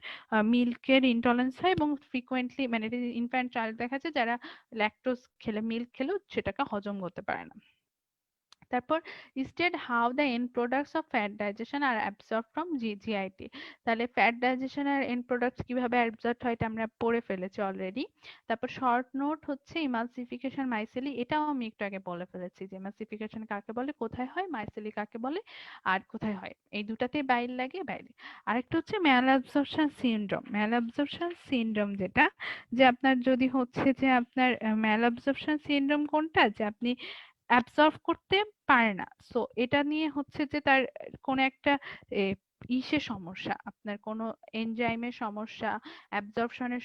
মিল্কের ইনটলারেন্স হয় এবং ফ্রিকোয়েন্টলি মানে ইনফ্যান্ট চাইল্ড দেখা যায় যারা ল্যাকটোজ খেলে, মিল্ক খেলেও সেটাকে হজম করতে পারে না। তারপর state how the end products of fat digestion are absorb from GIT. তাহলে ফ্যাট ডাইজেশন আর এন্ড প্রোডাক্টস কিভাবে অ্যাবসর্ব হয় এটা আমরা পড়ে ফেলেছি অলরেডি। তারপর শর্ট নোট হচ্ছে ইমালসিফিকেশন মাইসেলি, এটাও আমি একটু আগে বলে ফেলেছি যে ইমালসিফিকেশন কাকে বলে, কোথায় হয়, মাইসেলি কাকে বলে আর কোথায় হয়, এই দুটাতেই বাইল লাগে বাইরে। আরেকটা হচ্ছে ম্যাল অ্যাবসর্পশন সিনড্রোম। ম্যাল অ্যাবসর্পশন সিনড্রোম যেটা, যে আপনার যদি হচ্ছে যে আপনার ম্যাল অ্যাবসর্পশন সিনড্রোম কোনটা, যে আপনি অ্যাবসর্ব করতে পারে না, সো এটা নিয়ে হচ্ছে যে তার কোন একটা ইসের সমস্যা, আপনার কোনো এনজাইমের সমস্যা, অ্যাবজর্পশনের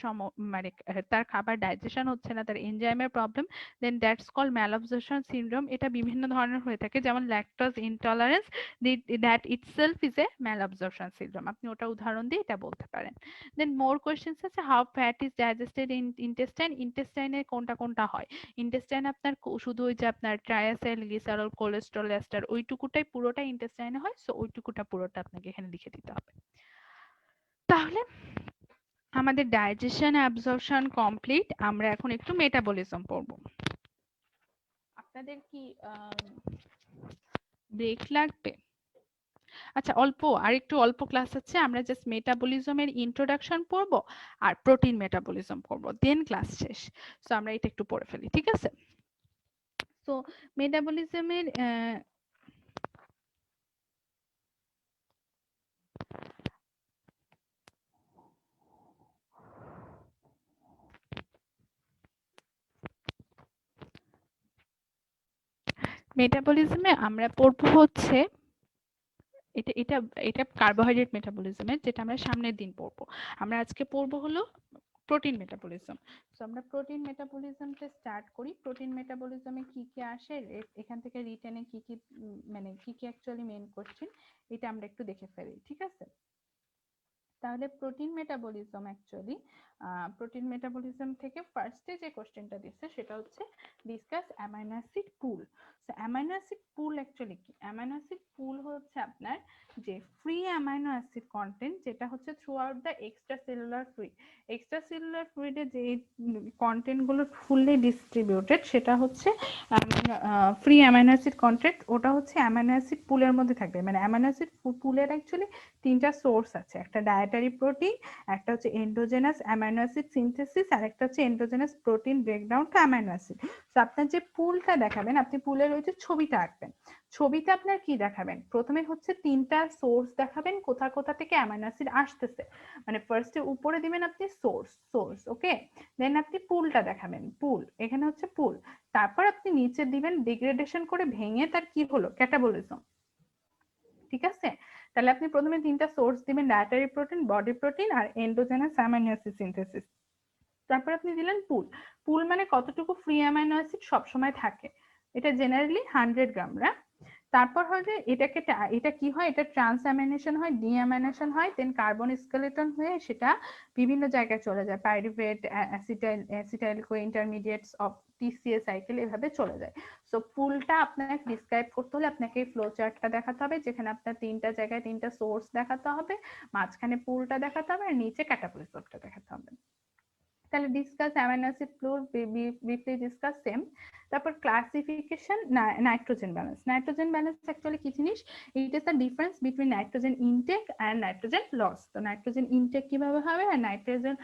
মানে তার খাবার ডাইজেশন হচ্ছে না, তার এনজাইমের problem, then that's called malabsorption syndrome. এটা বিভিন্ন ধরনের হয়ে থাকে, যেমন lactose intolerance, that itself is a malabsorption syndrome, আপনি ওটা উদাহরণ দিয়ে এটা বলতে পারেন। দেন মোর কোয়েশ্চেন্স আছে, how fat is digested in intestine. ইন্টেস্টাইনে কোনটা কোনটা হয়, ইন্টেস্টাইন আপনার শুধু ওই যে আপনার ট্রায়াসাইল গ্লিসারল কোলেস্টেরল এস্টার ওইটুকুটাই পুরোটা ইন্টেস্টাইনে হয়, সো ওইটুকুটা পুরোটা আপনাকে এখানে লিখে দিতে হবে। তাহলে আমাদের ডাইজেশন অ্যাবজর্পশন কমপ্লিট, আমরা এখন একটু মেটাবলিজম পড়ব। আপনাদের কি ব্রেক লাগবে? আচ্ছা, আরেকটু অল্প ক্লাস আছে, আমরা জাস্ট মেটাবলিজমের ইন্ট্রোডাকশন পড়ব আর প্রোটিন মেটাবলিজম পড়ব, দেন ক্লাস শেষ। সো আমরা এটা একটু পড়ে ফেলি, ঠিক আছে? সো মেটাবলিজমের মেটাবলিজমে আমরা পড়বো হচ্ছে এটা এটা এটা কার্বোহাইড্রেট মেটাবলিজমে, যেটা আমরা সামনের দিন পড়বো। আমরা আজকে পড়বো হলো প্রোটিন মেটাবলিজম। সো আমরা প্রোটিন মেটাবলিজমটা স্টার্ট করি। প্রোটিন মেটাবলিজমে কি কি আসে, এখান থেকে রিটেনে কি কি মানে কি কি অ্যাকচুয়ালি মেইন কোশ্চেন, এটা আমরা একটু দেখে ফেলি, ঠিক আছে? তাহলে protein metabolism actually protein metabolism থেকে ফার্স্টে যে কোশ্চেনটা দিচ্ছে সেটা হচ্ছে discuss amino acid pool. So amino acid pool actually কি? অ্যামাইনো অ্যাসিড পুল হচ্ছে আপনার যে ফ্রি অ্যামাইনো অ্যাসিড কন্টেন্ট, যেটা হচ্ছে throughout the extracellular fluid. Extracellular ফ্লুইডে যে কন্টেন্ট গুলো ফুললি ডিস্ট্রিবিউটেড সেটা হচ্ছে ফ্রি অ্যামাইনো অ্যাসিড কন্টেন্ট, ওটা হচ্ছে অ্যামাইনো অ্যাসিড পুলের মধ্যে থাকবে। মানে অ্যামাইনো অ্যাসিড পুলের অ্যাকচুয়ালি তিনটা সোর্স আছে, একটা ডায়েটারি প্রোটিন, একটা হচ্ছে এন্ডোজেনাস অ্যামাইনো অ্যাসিড সিনথেসিস, আর একটা হচ্ছে endogenous protein breakdown to amino acid. তো আপনার যে পুলটা দেখাবেন, আপনি পুলের ওই যে ছবিটা আঁকবেন, ছবিতে আপনার কি দেখাবেন? প্রথমে হচ্ছে তিনটা সোর্স দেখাবেন, কোথা কোথা থেকে অ্যামাইনো অ্যাসিড আসতেছে। মানে ফার্স্টে উপরে দিবেন আপনি সোর্স, ওকে, দেন আপনি পুলটা দেখাবেন, পুল, এখানে হচ্ছে পুল। তারপর আপনি নিচে দিবেন ডিগ্রেডেশন করে ভেঙে তার কি হলো, ক্যাটাবলিজম, ঠিক আছে? তাহলে আপনি প্রথমে তিনটা সোর্স দিবেন, ডায়েটারি প্রোটিন, বডি প্রোটিন আর এন্ডোজেনাস অ্যামাইনো অ্যাসিড সিনথেসিস। তারপর আপনি দিলেন পুল। পুল মানে কতটুকু ফ্রি অ্যামাইনো অ্যাসিড সবসময় থাকে, এটা জেনারেলি 100 গ্রাম। তারপর হচ্ছে এটাকে এটা কি হয়, এটা ট্রান্সঅ্যামিনেশন হয়, ডিঅ্যামিনেশন হয়, দেন কার্বন স্কেলেটন হয়ে সেটা বিভিন্ন জায়গায় চলে যায়, pyruvate, acetyl co intermediates of TCA cycle, এভাবে চলে যায়। সো পুলটা আপনাকে ডিসক্রাইব করতে হলে আপনাকে ফ্লো চার্টটা দেখাতে হবে, যেখানে আপনার তিনটা জায়গায় তিনটা সোর্স দেখাতে হবে, মাঝখানে পুলটা দেখাতে হবে, আর নিচে ক্যাটাবলিজমটা দেখাতে হবে। তাহলে discuss amino acid flow, briefly discuss same. তারপর classification, nitrogen balance. Nitrogen balance actually কি জিনিস? It is the difference between nitrogen intake and nitrogen loss. তো নাইট্রোজেন ইনটেক কিভাবে হবে আর নাইট্রোজেন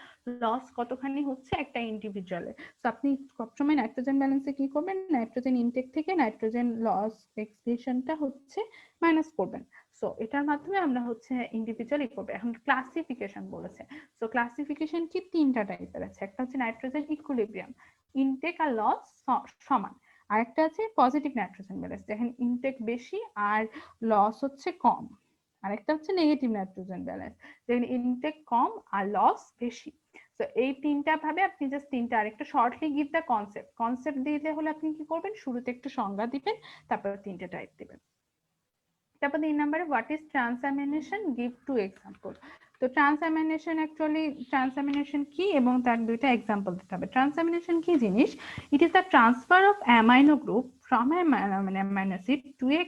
লস কতখানি হচ্ছে একটা ইন্ডিভিজুয়ালে। তো আপনি সবসময় নাইট্রোজেন ব্যালেন্সে কি করবেন, নাইট্রোজেন ইনটেক থেকে নাইট্রোজেন লস এক্সপ্রেশনটা হচ্ছে মাইনাস করবেন। সো এটার মাধ্যমে আমরা হচ্ছে ইন্ডিভিজুয়ালি করবে। এখন ক্লাসিফিকেশন বলেছে। সো ক্লাসিফিকেশন কি, তিনটা টাইপের আছে। একটা হচ্ছে নাইট্রোজেন ইকুইলিব্রিয়াম, ইনটেক আর লস সমান। আর একটা আছে পজিটিভ নাইট্রোজেন ব্যালেন্স, যেখানে ইনটেক বেশি আর লস হচ্ছে কম। আরেকটা হচ্ছে নেগেটিভ নাইট্রোজেন ব্যালেন্স, যেখানে ইনটেক কম আর লস বেশি। তো এই তিনটা ভাবে আপনি জাস্ট তিনটা, আরেকটা শর্টলি গিভ দ্য কনসেপ্ট দিলে হলে আপনি কি করবেন, শুরুতে একটু সংজ্ঞা দিবেন, তারপর তিনটে টাইপ দিবেন। তারপর 3 নম্বরে what is transamination, give two example. তো ট্রান্সঅ্যামিনেশন অ্যাকচুয়ালি ট্রান্সঅ্যামিনেশন কি এবং তার দুইটা এক্সাম্পল দিতে হবে। ট্রান্সঅ্যামিনেশন কি জিনিস? It is the transfer of amino group from amino acid to a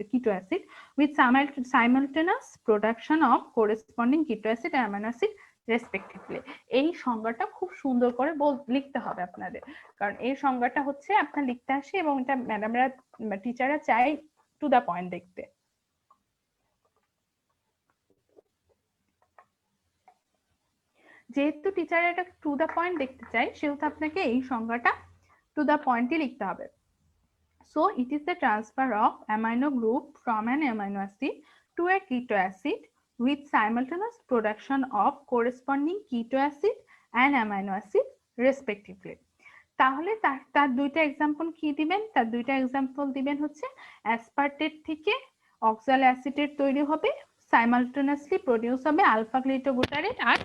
keto acid with simultaneous production of corresponding keto acid and amino acid respectively. এই সংজ্ঞাটা খুব সুন্দর করে লিখতে হবে আপনাদের, কারণ এই সংজ্ঞাটা হচ্ছে আপনার লিখতে আসে এবং এটা ম্যাডামরা টিচাররা চাই টু দা পয়েন্ট দেখতে। যেহেতু টিচার এটা টু দা পয়েন্ট দেখতে চাই, সেহেতু আপনাকে এই সংজ্ঞাটা টু দা পয়েন্টই লিখতে হবে। So it is the transfer of amino group from an amino acid to a keto acid with simultaneous production of corresponding keto acid and amino acid respectively. তাহলে তার দুইটা এক্সাম্পল কি দিবেন? তার দুইটা এক্সাম্পল দিবেন হচ্ছে অ্যাসপার্টেট থেকে অক্সাল অ্যাসিটেট তৈরি হবে, সাইমালটেনিয়াসলি প্রডিউস হবে আলফা গ্লিটোগ্লুটারেট আর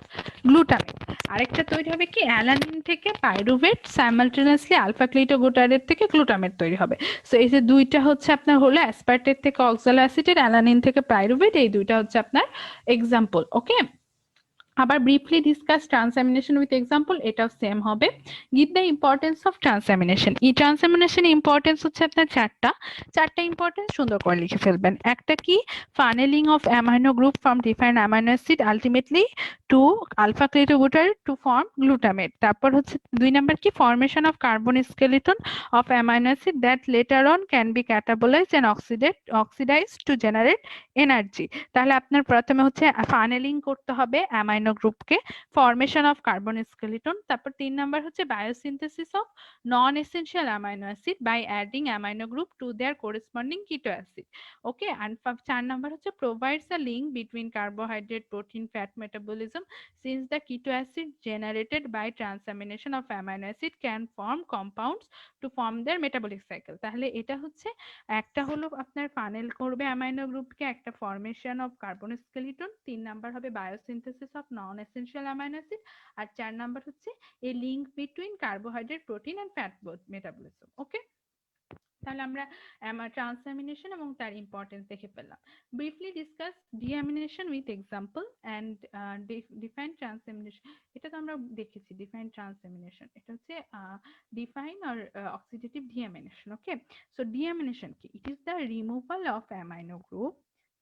গ্লুটামেট। আরেকটা তৈরি হবে কি, অ্যালানিন থেকে পাইরুভেট, সাইমালটেনিয়াসলি আলফা গ্লিটোগ্লুটারেট থেকে গ্লুটামেট তৈরি হবে। সো এই যে দুইটা হচ্ছে আপনার হলো অ্যাসপার্টেট থেকে অক্সাল অ্যাসিটেট, অ্যালানিন থেকে পাইরুভেট, এই দুইটা হচ্ছে আপনার এক্সাম্পল। ওকে, আবার briefly discuss transamination with example, এটাও সেম হবে। Give the importance of transamination. এই ট্রান্সঅ্যামিনেশন ইম্পর্টেন্স হচ্ছে আপনার চারটা ইম্পর্টেন্স সুন্দর করে লিখে ফেলবেন। একটা কি, funnelling of amino group from different amino acid ultimately to alpha ketoglutarate to form glutamate. তারপর হচ্ছে 2 নাম্বার কি, formation of carbon skeleton of amino acid that later on can be catabolised and oxidised to generate energy. তাহলে আপনার প্রথমে হচ্ছে funnelling করতে হবে amino amino গ্রুপকে, ফরমেশন অফ কার্বন স্কেলিটন। তারপর 3 নাম্বার হচ্ছে biosynthesis of non essential amino acid by adding amino group to their corresponding কিটো অ্যাসিড। ওকে, and 4 নাম্বার হচ্ছে provides a link between carbohydrate, protein, fat metabolism since the keto acid generated by transamination of amino acid can form compounds to form their metabolic cycle। তাহলে এটা হচ্ছে একটা হলো আপনার funnel করবে amino গ্রুপকে, একটা formation of carbon skeleton, 3 number হবে biosynthesis of non essential amino acid, আর 4 নাম্বার হচ্ছে a link between carbohydrate, protein and fat metabolism. Okay, তাহলে আমরা ট্রান্সঅ্যামিনেশন এবং তার ইম্পর্টেন্স দেখে ফেললাম। Briefly discuss deamination with example and define transamination. এটা তো আমরা দেখেছি, ডিফাইন ট্রান্সঅ্যামিনেশন, এটা হচ্ছে define or oxidative deamination. Okay, so deamination কি? It is the removal of amino group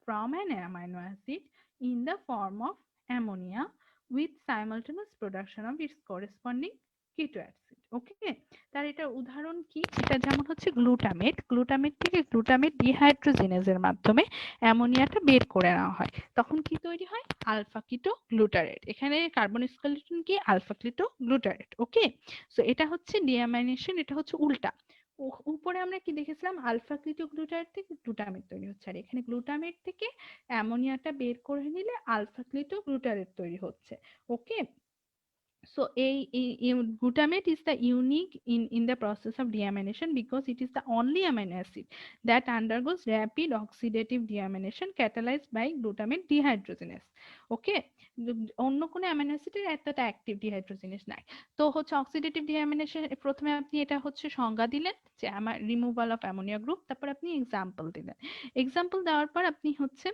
from an amino acid in the form of ammonia with simultaneous production of its corresponding keto acid। ওকে, তার এটা উদাহরণ কি? এটা যেমন হচ্ছে glutamate, glutamate থেকে glutamate ডিহাইড্রোজেনেজের মাধ্যমে অ্যামোনিয়াটা বের করে নেওয়া হয়, তখন কি তৈরি হয়? আলফা কিটো গ্লুটারেট। এখানে কার্বন স্কেলিটন কি? আলফা কিটো গ্লুটারেট। ওকে, সো এটা হচ্ছে ডিঅ্যামিনেশন, এটা হচ্ছে উল্টা। উপরে আমরা কি দেখেছিলাম? আলফা কিটো গ্লুটারেট থেকে গ্লুটামেট তৈরি হচ্ছে, আর এখানে গ্লুটামেট থেকে অ্যামোনিয়াটা বের করে নিলে আলফা কিটো গ্লুটারেট তৈরি হচ্ছে। ওকে, so glutamate is the unique in the process of deamination because it is the only amino acid that undergoes rapid oxidative deamination catalyzed by glutamate dehydrogenase। ওকে, অন্য কোনো অ্যামিনো অ্যাসিডের এতটা অ্যাক্টিভ ডিহাইড্রোজেনেস নাই। তো হচ্ছে অক্সিডেটিভ ডিঅ্যামিনেশন, প্রথমে আপনি এটা হচ্ছে সংজ্ঞা দিলেন যে রিমুভাল অফ অ্যামোনিয়া গ্রুপ, তারপর আপনি এক্সাম্পল দিলেন। এক্সাম্পল দেওয়ার পর আপনি হচ্ছে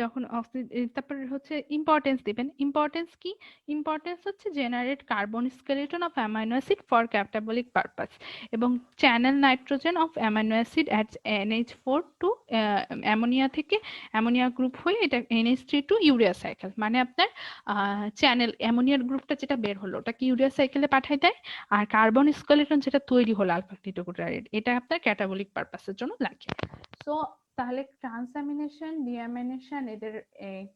যখন তারপর হচ্ছে ইম্পর্টেন্স দিবেন। ইম্পর্টেন্স কি? ইম্পর্টেন্স হচ্ছে generate carbon skeleton of amino acid for catabolic purpose এবং channel nitrogen of amino acid at NH4 to ammonia থেকে অ্যামোনিয়া গ্রুপ হয়ে এটা NH3 টু ইউরিয়া সাইকেল, মানে আপনার চ্যানেল অ্যামোনিয়ার গ্রুপটা যেটা বের হলো ওটাকে ইউরিয়া সাইকেলে পাঠায় দেয়, আর কার্বন স্কেলেটন যেটা তৈরি হলো আলফা কিটোগ্লুটারেট এটা আপনার ক্যাটাবলিক পারপাসের জন্য লাগে। সো তাহলে ট্রান্সঅ্যামিনেশন, ডিঅ্যামিনেশন, এদের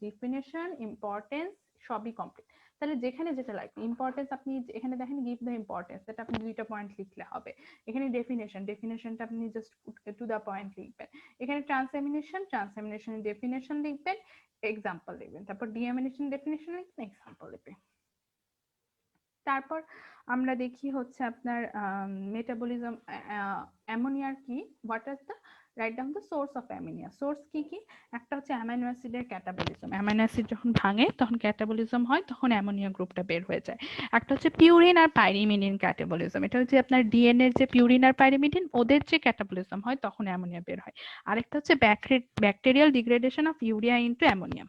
ডেফিনিশন, ইম্পর্টেন্স সবই কমপ্লিট। তাহলে যেখানে যেটা লাগবে ইম্পর্টেন্স, আপনি এখানে দেখেন গিভ দ্য ইম্পর্টেন্স, এটা আপনি 2টা পয়েন্ট লিখলে হবে। এখানে ডেফিনেশন, ডেফিনেশনটা আপনি জাস্ট টু দা পয়েন্ট লিখবেন। এখানে ট্রান্সঅ্যামিনেশন, ট্রান্সঅ্যামিনেশনের ডেফিনেশন লিখবেন, এক্সাম্পল লিখবেন। তারপর ডিঅ্যামিনেশন ডেফিনেশন লিখবেন, এক্সাম্পল লিখবেন। তারপর আমরা দেখি হচ্ছে আপনার মেটাবলিজম অ্যামোনিয়ার কি, what is the write down the source of ammonia. Source কি কি? একটা হচ্ছে অ্যামাইনো অ্যাসিডের ক্যাটাবলিজম, অ্যামাইনো অ্যাসিড যখন ভাঙে তখন ক্যাটাবলিজম হয়, তখন অ্যামোনিয়া গ্রুপটা বের হয়ে যায়। একটা হচ্ছে পিউরিন আর পাইরিমিডিন ক্যাটাবলিজম, এটা হচ্ছে আপনার ডিএনএ এর যে পিউরিন আর পাইরিমিডিন ওদের যে ক্যাটাবলিজম হয় তখন অ্যামোনিয়া বের হয়। আরেকটা হচ্ছে bacterial degradation of urea into ammonia.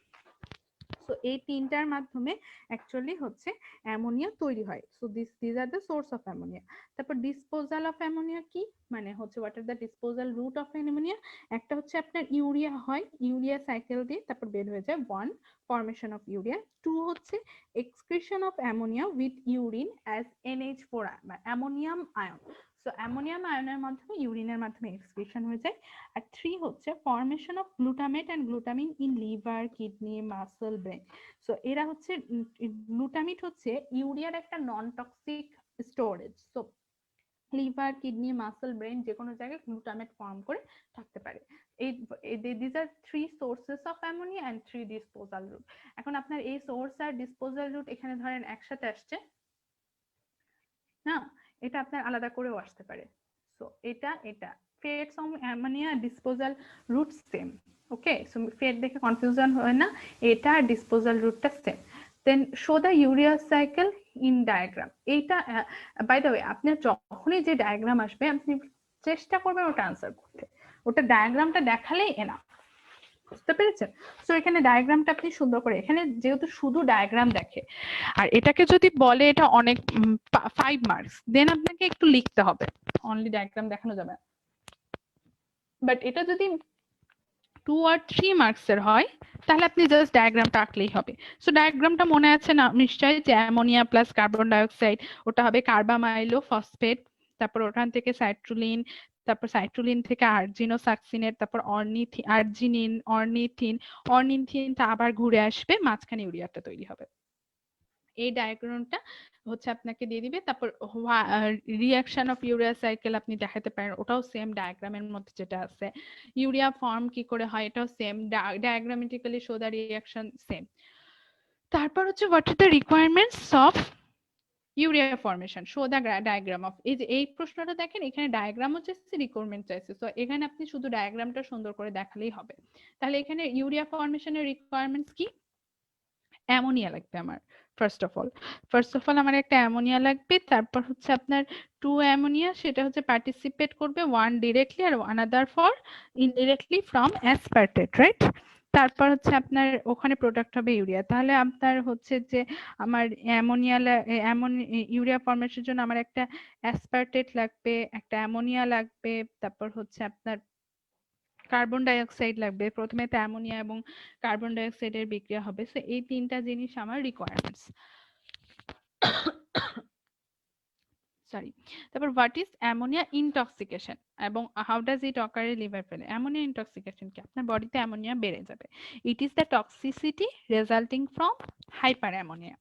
So এই তিনটার মাধ্যমে অ্যাকচুয়ালি হচ্ছে অ্যামোনিয়া তৈরি হয়। So this are the source of ammonia. তারপর ডিসপোজাল অফ অ্যামোনিয়া কি, মানে হচ্ছে what are the disposal route of ammonia. একটা হচ্ছে আপনার ইউরিয়া হয়, ইউরিয়া সাইকেল দিয়ে তারপর বের হয়ে যায় 1 ফরমেশন অফ ইউরিয়া, 2 হচ্ছে excretion of ammonia with urine as NH4 ammonium ion. So ammonium আয়নের মাধ্যমে ইউরিনের মাধ্যমে এক্সক্রিশন হয়ে যায়। আর 3 হচ্ছে formation of glutamate and glutamine in liver, kidney, muscle, brain. So এরা হচ্ছে গ্লুটামিট হচ্ছে ইউরিয়ার একটা non toxic storage. So liver, kidney, muscle, brain যে কোনো জায়গায় গ্লুটামেট ফর্ম করে থাকতে পারে। This are 3 sources of ammonia and 3 disposal route. এখন আপনার এই সোর্স আর ডিসপোজাল রুট এখানে ধরেন একসাথে আসছে না, এটা আপনার আলাদা করেও আসতে পারে। সো এটা fate from ammonia disposal route same. Okay, so fate দেখে কনফিউশন হয় না, এটা ডিসপোজাল রুটটা same. Then show the urea cycle in diagram. এইটা বাই দ্য ওয়ে আপনার যখনই যে ডায়াগ্রাম আসবে আপনি চেষ্টা করবেন ওটা আনসার করতে, ওটা ডায়াগ্রামটা দেখালেই এনাফ। বুঝতে পেরেছেন? সো এখানে ডায়াগ্রামটা আপনি সুন্দর করে, এখানে যেহেতু শুধু ডায়াগ্রাম দেখে আর এটাকে যদি বলে এটা অনেক 5 মার্কস, দেন আপনাকে একটু লিখতে হবে, অনলি ডায়াগ্রাম দেখানো যাবে। বাট এটা যদি 2 আর 3 মার্কস এর হয় তাহলে আপনি জাস্ট ডায়াগ্রামটা আঁকলেই হবে। সো ডায়াগ্রামটা মনে আছে না নিশ্চয়ই, যে অ্যামোনিয়া প্লাস কার্বন ডাইঅক্সাইড, ওটা হবে কার্বামাইলো ফসফেট, তারপর ওখান থেকে সাইট্রুলিন, তারপর সাইট্রুলিন থেকে আর্জিনোসাক্সিনেট, তারপর আর্জিনিন, অর্নিথিনটা আবার ঘুরে আসবে, মাঝখানে ইউরিয়াটা তৈরি হবে। এই ডায়াগ্রামটা হচ্ছে আপনাকে দিয়ে দিবে। তারপর রিঅ্যাকশন অফ ইউরিয়া সাইকেল আপনি দেখাতে পারেন, ওটাও সেম ডায়াগ্রামের মধ্যে যেটা আছে। ইউরিয়া ফর্ম কি করে হয় এটাও same, diagrammatically show the reaction same. তারপর হচ্ছে what are the requirements of urea formation, show the diagram of, এই যে এই প্রশ্নটা দেখেন এখানে ডায়াগ্রামও চাইছে, রিকোয়ারমেন্ট চাইছে, তো এখানে আপনি শুধু ডায়াগ্রামটা সুন্দর করে দেখালেই হবে। তাহলে এখানে ইউরিয়া ফরমেশনের রিকোয়ারমেন্টস কি? অ্যামোনিয়া লাগবে আমার। ফার্স্ট অফ অল আমার একটা অ্যামোনিয়া লাগবে। তারপর হচ্ছে আপনার 2 অ্যামোনিয়া, সেটা হচ্ছে পার্টিসিপেট করবে, 1 ডিরেক্টলি আর another for indirectly from aspartate, right? তারপর হচ্ছে আপনার ওখানে প্রোডাক্ট হবে ইউরিয়া। তাহলে আপনার হচ্ছে যে আমার ইউরিয়া ফরমেশনের জন্য আমার একটা অ্যাসপার্টেট লাগবে, একটা অ্যামোনিয়া লাগবে, তারপর হচ্ছে আপনার কার্বন ডাই অক্সাইড লাগবে। প্রথমে তো অ্যামোনিয়া এবং কার্বন ডাই অক্সাইডের বিক্রিয়া হবে। সো এই তিনটা জিনিস আমার রিকোয়ারমেন্টস। সরি। তারপর হোয়াট ইজ অ্যামোনিয়া ইনটক্সিকেশন এবং how does it occur in liver ফেলে। অ্যামোনিয়া ইনটক্সিকেশন কি? আপনার বডিতে অ্যামোনিয়া বেড়ে যাবে। ইট is the toxicity resulting from hyper ammonia.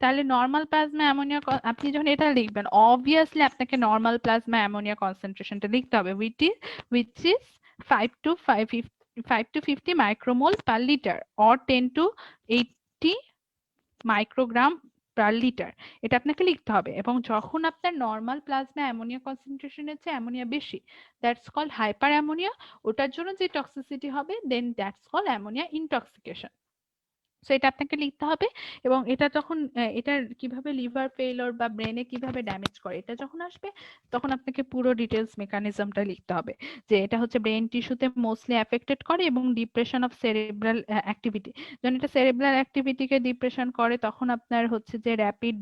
তাহলে নর্মাল প্লাজমা অ্যামোনিয়া, আপনি যখন এটা লিখবেন অবভিয়াসলি আপনাকে নর্মাল প্লাজমা অ্যামোনিয়া কনসেন্ট্রেশনটা লিখতে হবে, which is 5 to 50 micromole per liter or 10 to 80 microgram per litre, এটা আপনাকে লিখতে হবে। এবং যখন আপনার নর্মাল প্লাজমা অ্যামোনিয়া কনসেন্ট্রেশনের চেয়ে অ্যামোনিয়া বেশি, দ্যাটস কল হাইপার অ্যামোনিয়া। ওটার জন্য যে টক্সিসিটি হবে then that's call ammonia intoxication. So এটা আপনাকে লিখতে হবে। এবং এটা যখন এটার কিভাবে লিভার ফেইলর বা ব্রেনে কিভাবে ড্যামেজ করে এটা যখন আসবে, তখন আপনাকে পুরো ডিটেলস মেকানিজমটা লিখতে হবে, যে এটা হচ্ছে ব্রেন টিস্যুতে মোস্টলি অ্যাফেক্টেড করে এবং ডিপ্রেশন অফ সেরেব্রাল অ্যাক্টিভিটি। যখন এটা সেরেব্রাল অ্যাক্টিভিটিকে ডিপ্রেশন করে তখন আপনার হচ্ছে যে র্যাপিড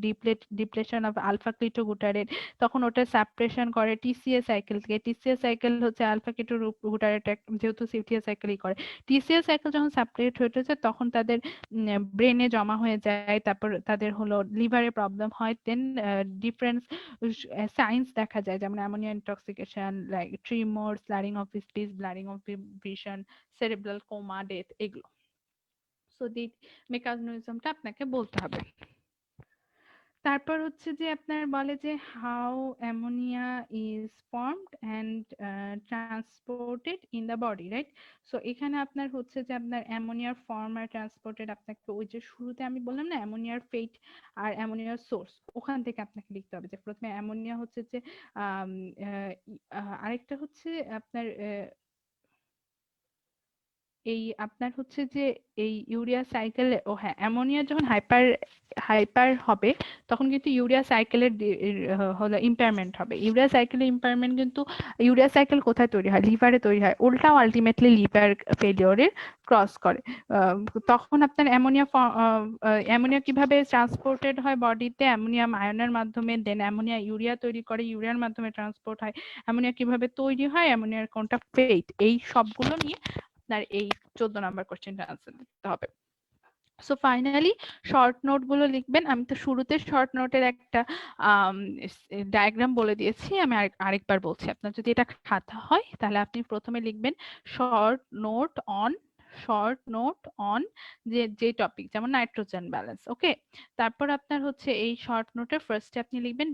ডিপ্লেশন অফ আলফা কিটোগুটারেট, তখন ওটা সাপ্রেশন করে টিসিএ সাইকেল থেকে। টিসিএ সাইকেল হচ্ছে আলফা কিটোগুটারেট, যেহেতু সিটিএ সাইকেলই করে। টিসিএ সাইকেল যখন সাপ্রেট হয়েছে তখন তাদের ব্রেনে জমা হয়ে যায়, তারপর তাদের হলো লিভারে প্রবলেম হয়, দেন ডিফারেন্ট সাইন্স দেখা যায়, যেমন ammonia intoxication, like tremor, slurring of speech, blurring of vision, cerebral coma, death, এগুলো। সো দি মেকানিজমটা আপনাকে বলতে হবে। তারপর হচ্ছে যে আপনার বলে যে how ammonia is formed and transported in the body, right? So এখানে আপনার হচ্ছে যে আপনার অ্যামোনিয়ার ফর্ম আর ট্রান্সপোর্টেড আপনাকে ওই যে শুরুতে আমি বললাম না অ্যামোনিয়ার ফেট আর অ্যামোনিয়ার সোর্স, ওখান থেকে আপনাকে লিখতে হবে যে প্রথমে অ্যামোনিয়া হচ্ছে যে আরেকটা হচ্ছে আপনার এই আপনার হচ্ছে যে এই ইউরিয়া সাইকেল, ও হ্যাঁ, অ্যামোনিয়া যখন হাইপার হাইপার হবে তখন কিন্তু ইউরিয়া সাইকেলের হলো ইম্পায়ারমেন্ট হবে। ইউরিয়া সাইকেলের ইম্পায়ারমেন্ট কিন্তু, ইউরিয়া সাইকেল কোথায় তৈরি হয়? লিভারে তৈরি হয়। উল্টাও আলটিমেটলি লিভার ফেলিওরের ক্রস করে। তখন আপনার অ্যামোনিয়া কিভাবে ট্রান্সপোর্টেড হয় বডিতে? অ্যামোনিয়াম আয়নের মাধ্যমে, দেন অ্যামোনিয়া ইউরিয়া তৈরি করে, ইউরিয়ার মাধ্যমে ট্রান্সপোর্ট হয়। অ্যামোনিয়া কিভাবে তৈরি হয়? অ্যামোনিয়ার কোনটা ফেট, এই সবগুলো নিয়ে আপনার এই 14 নম্বর কোশ্চেনটা আনসার দিতে হবে। সো ফাইনালি শর্ট নোট গুলো লিখবেন। আমি তো শুরুতে শর্ট নোটের একটা ডায়াগ্রাম বলে দিয়েছি, আমি আরেকবার বলছি। আপনার যদি এটা খাতা হয় তাহলে আপনি প্রথমে লিখবেন শর্ট নোট অন, যে টপিক, যেমন নাইট্রোজেন ব্যালেন্স, ওকে। তারপর আপনার হচ্ছে এই শর্ট নোটের ফার্স্টে আপনি লিখবেন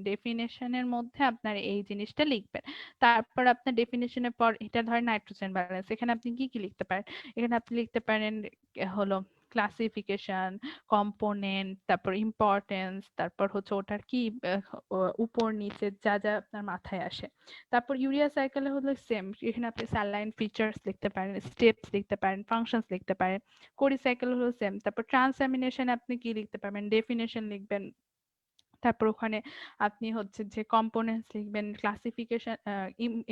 ডেফিনেশনের মধ্যে আপনার এই জিনিসটা লিখবেন। তারপর আপনার ডেফিনেশনের পর এটা ধরেন নাইট্রোজেন ব্যালেন্স, এখানে আপনি কি কি লিখতে পারেন? এখানে আপনি লিখতে পারেন হলো ক্লাসিফিকেশন, কম্পোনেন্ট, তারপর ইম্পর্টেন্স, তারপর হচ্ছে ওটার কি উপর নিচে যা যা আপনার মাথায় আসে। তারপর ইউরিয়া সাইকেলে হলো সেম, এখানে আপনি স্যালাইন ফিচার্স লিখতে পারেন, স্টেপস লিখতে পারেন, ফাংশনস লিখতে পারেন। কোরি সাইকেল হলো সেম। তারপর ট্রান্সঅ্যামিনেশন আপনি কি লিখতে পারবেন? ডেফিনেশন লিখবেন। তারপর ওখানে আপনি হচ্ছে যে কম্পোনেন্টস লিখবেন, ক্লাসিফিকেশন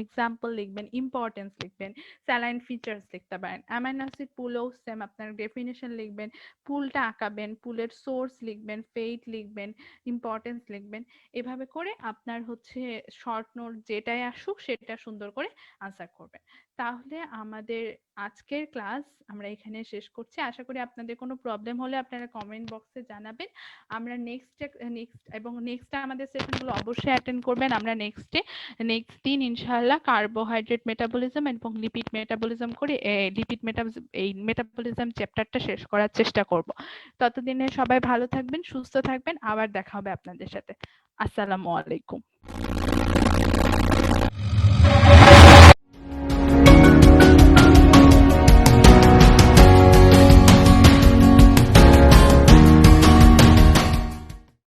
এক্সাম্পল লিখবেন, ইম্পর্টেন্স লিখবেন, স্যালাইন ফিচার্স লিখতে পারেন। অ্যামাইনো অ্যাসিড পুলও সেম, আপনার ডেফিনেশন লিখবেন, পুলটা আঁকাবেন, পুলের সোর্স লিখবেন, ফেট লিখবেন, ইম্পর্টেন্স লিখবেন। এভাবে করে আপনার হচ্ছে শর্ট নোট যেটাই আসুক সেটা সুন্দর করে আনসার করবেন। তাহলে আমাদের আজকের ক্লাস আমরা এখানে শেষ করছি। আশা করি আপনাদের কোনো প্রবলেম হলে আপনারা কমেন্ট বক্সে জানাবেন। আমরা নেক্সট আমাদের সেশনগুলো অবশ্যই অ্যাটেন্ড করবেন। আমরা নেক্সট দিন ইনশাআল্লাহ কার্বোহাইড্রেট মেটাবলিজম এবং লিপিড মেটাবলিজম করে এই মেটাবলিজম চ্যাপ্টারটা শেষ করার চেষ্টা করব। ততদিনে সবাই ভালো থাকবেন, সুস্থ থাকবেন। আবার দেখা হবে আপনাদের সাথে। আসসালামু আলাইকুম।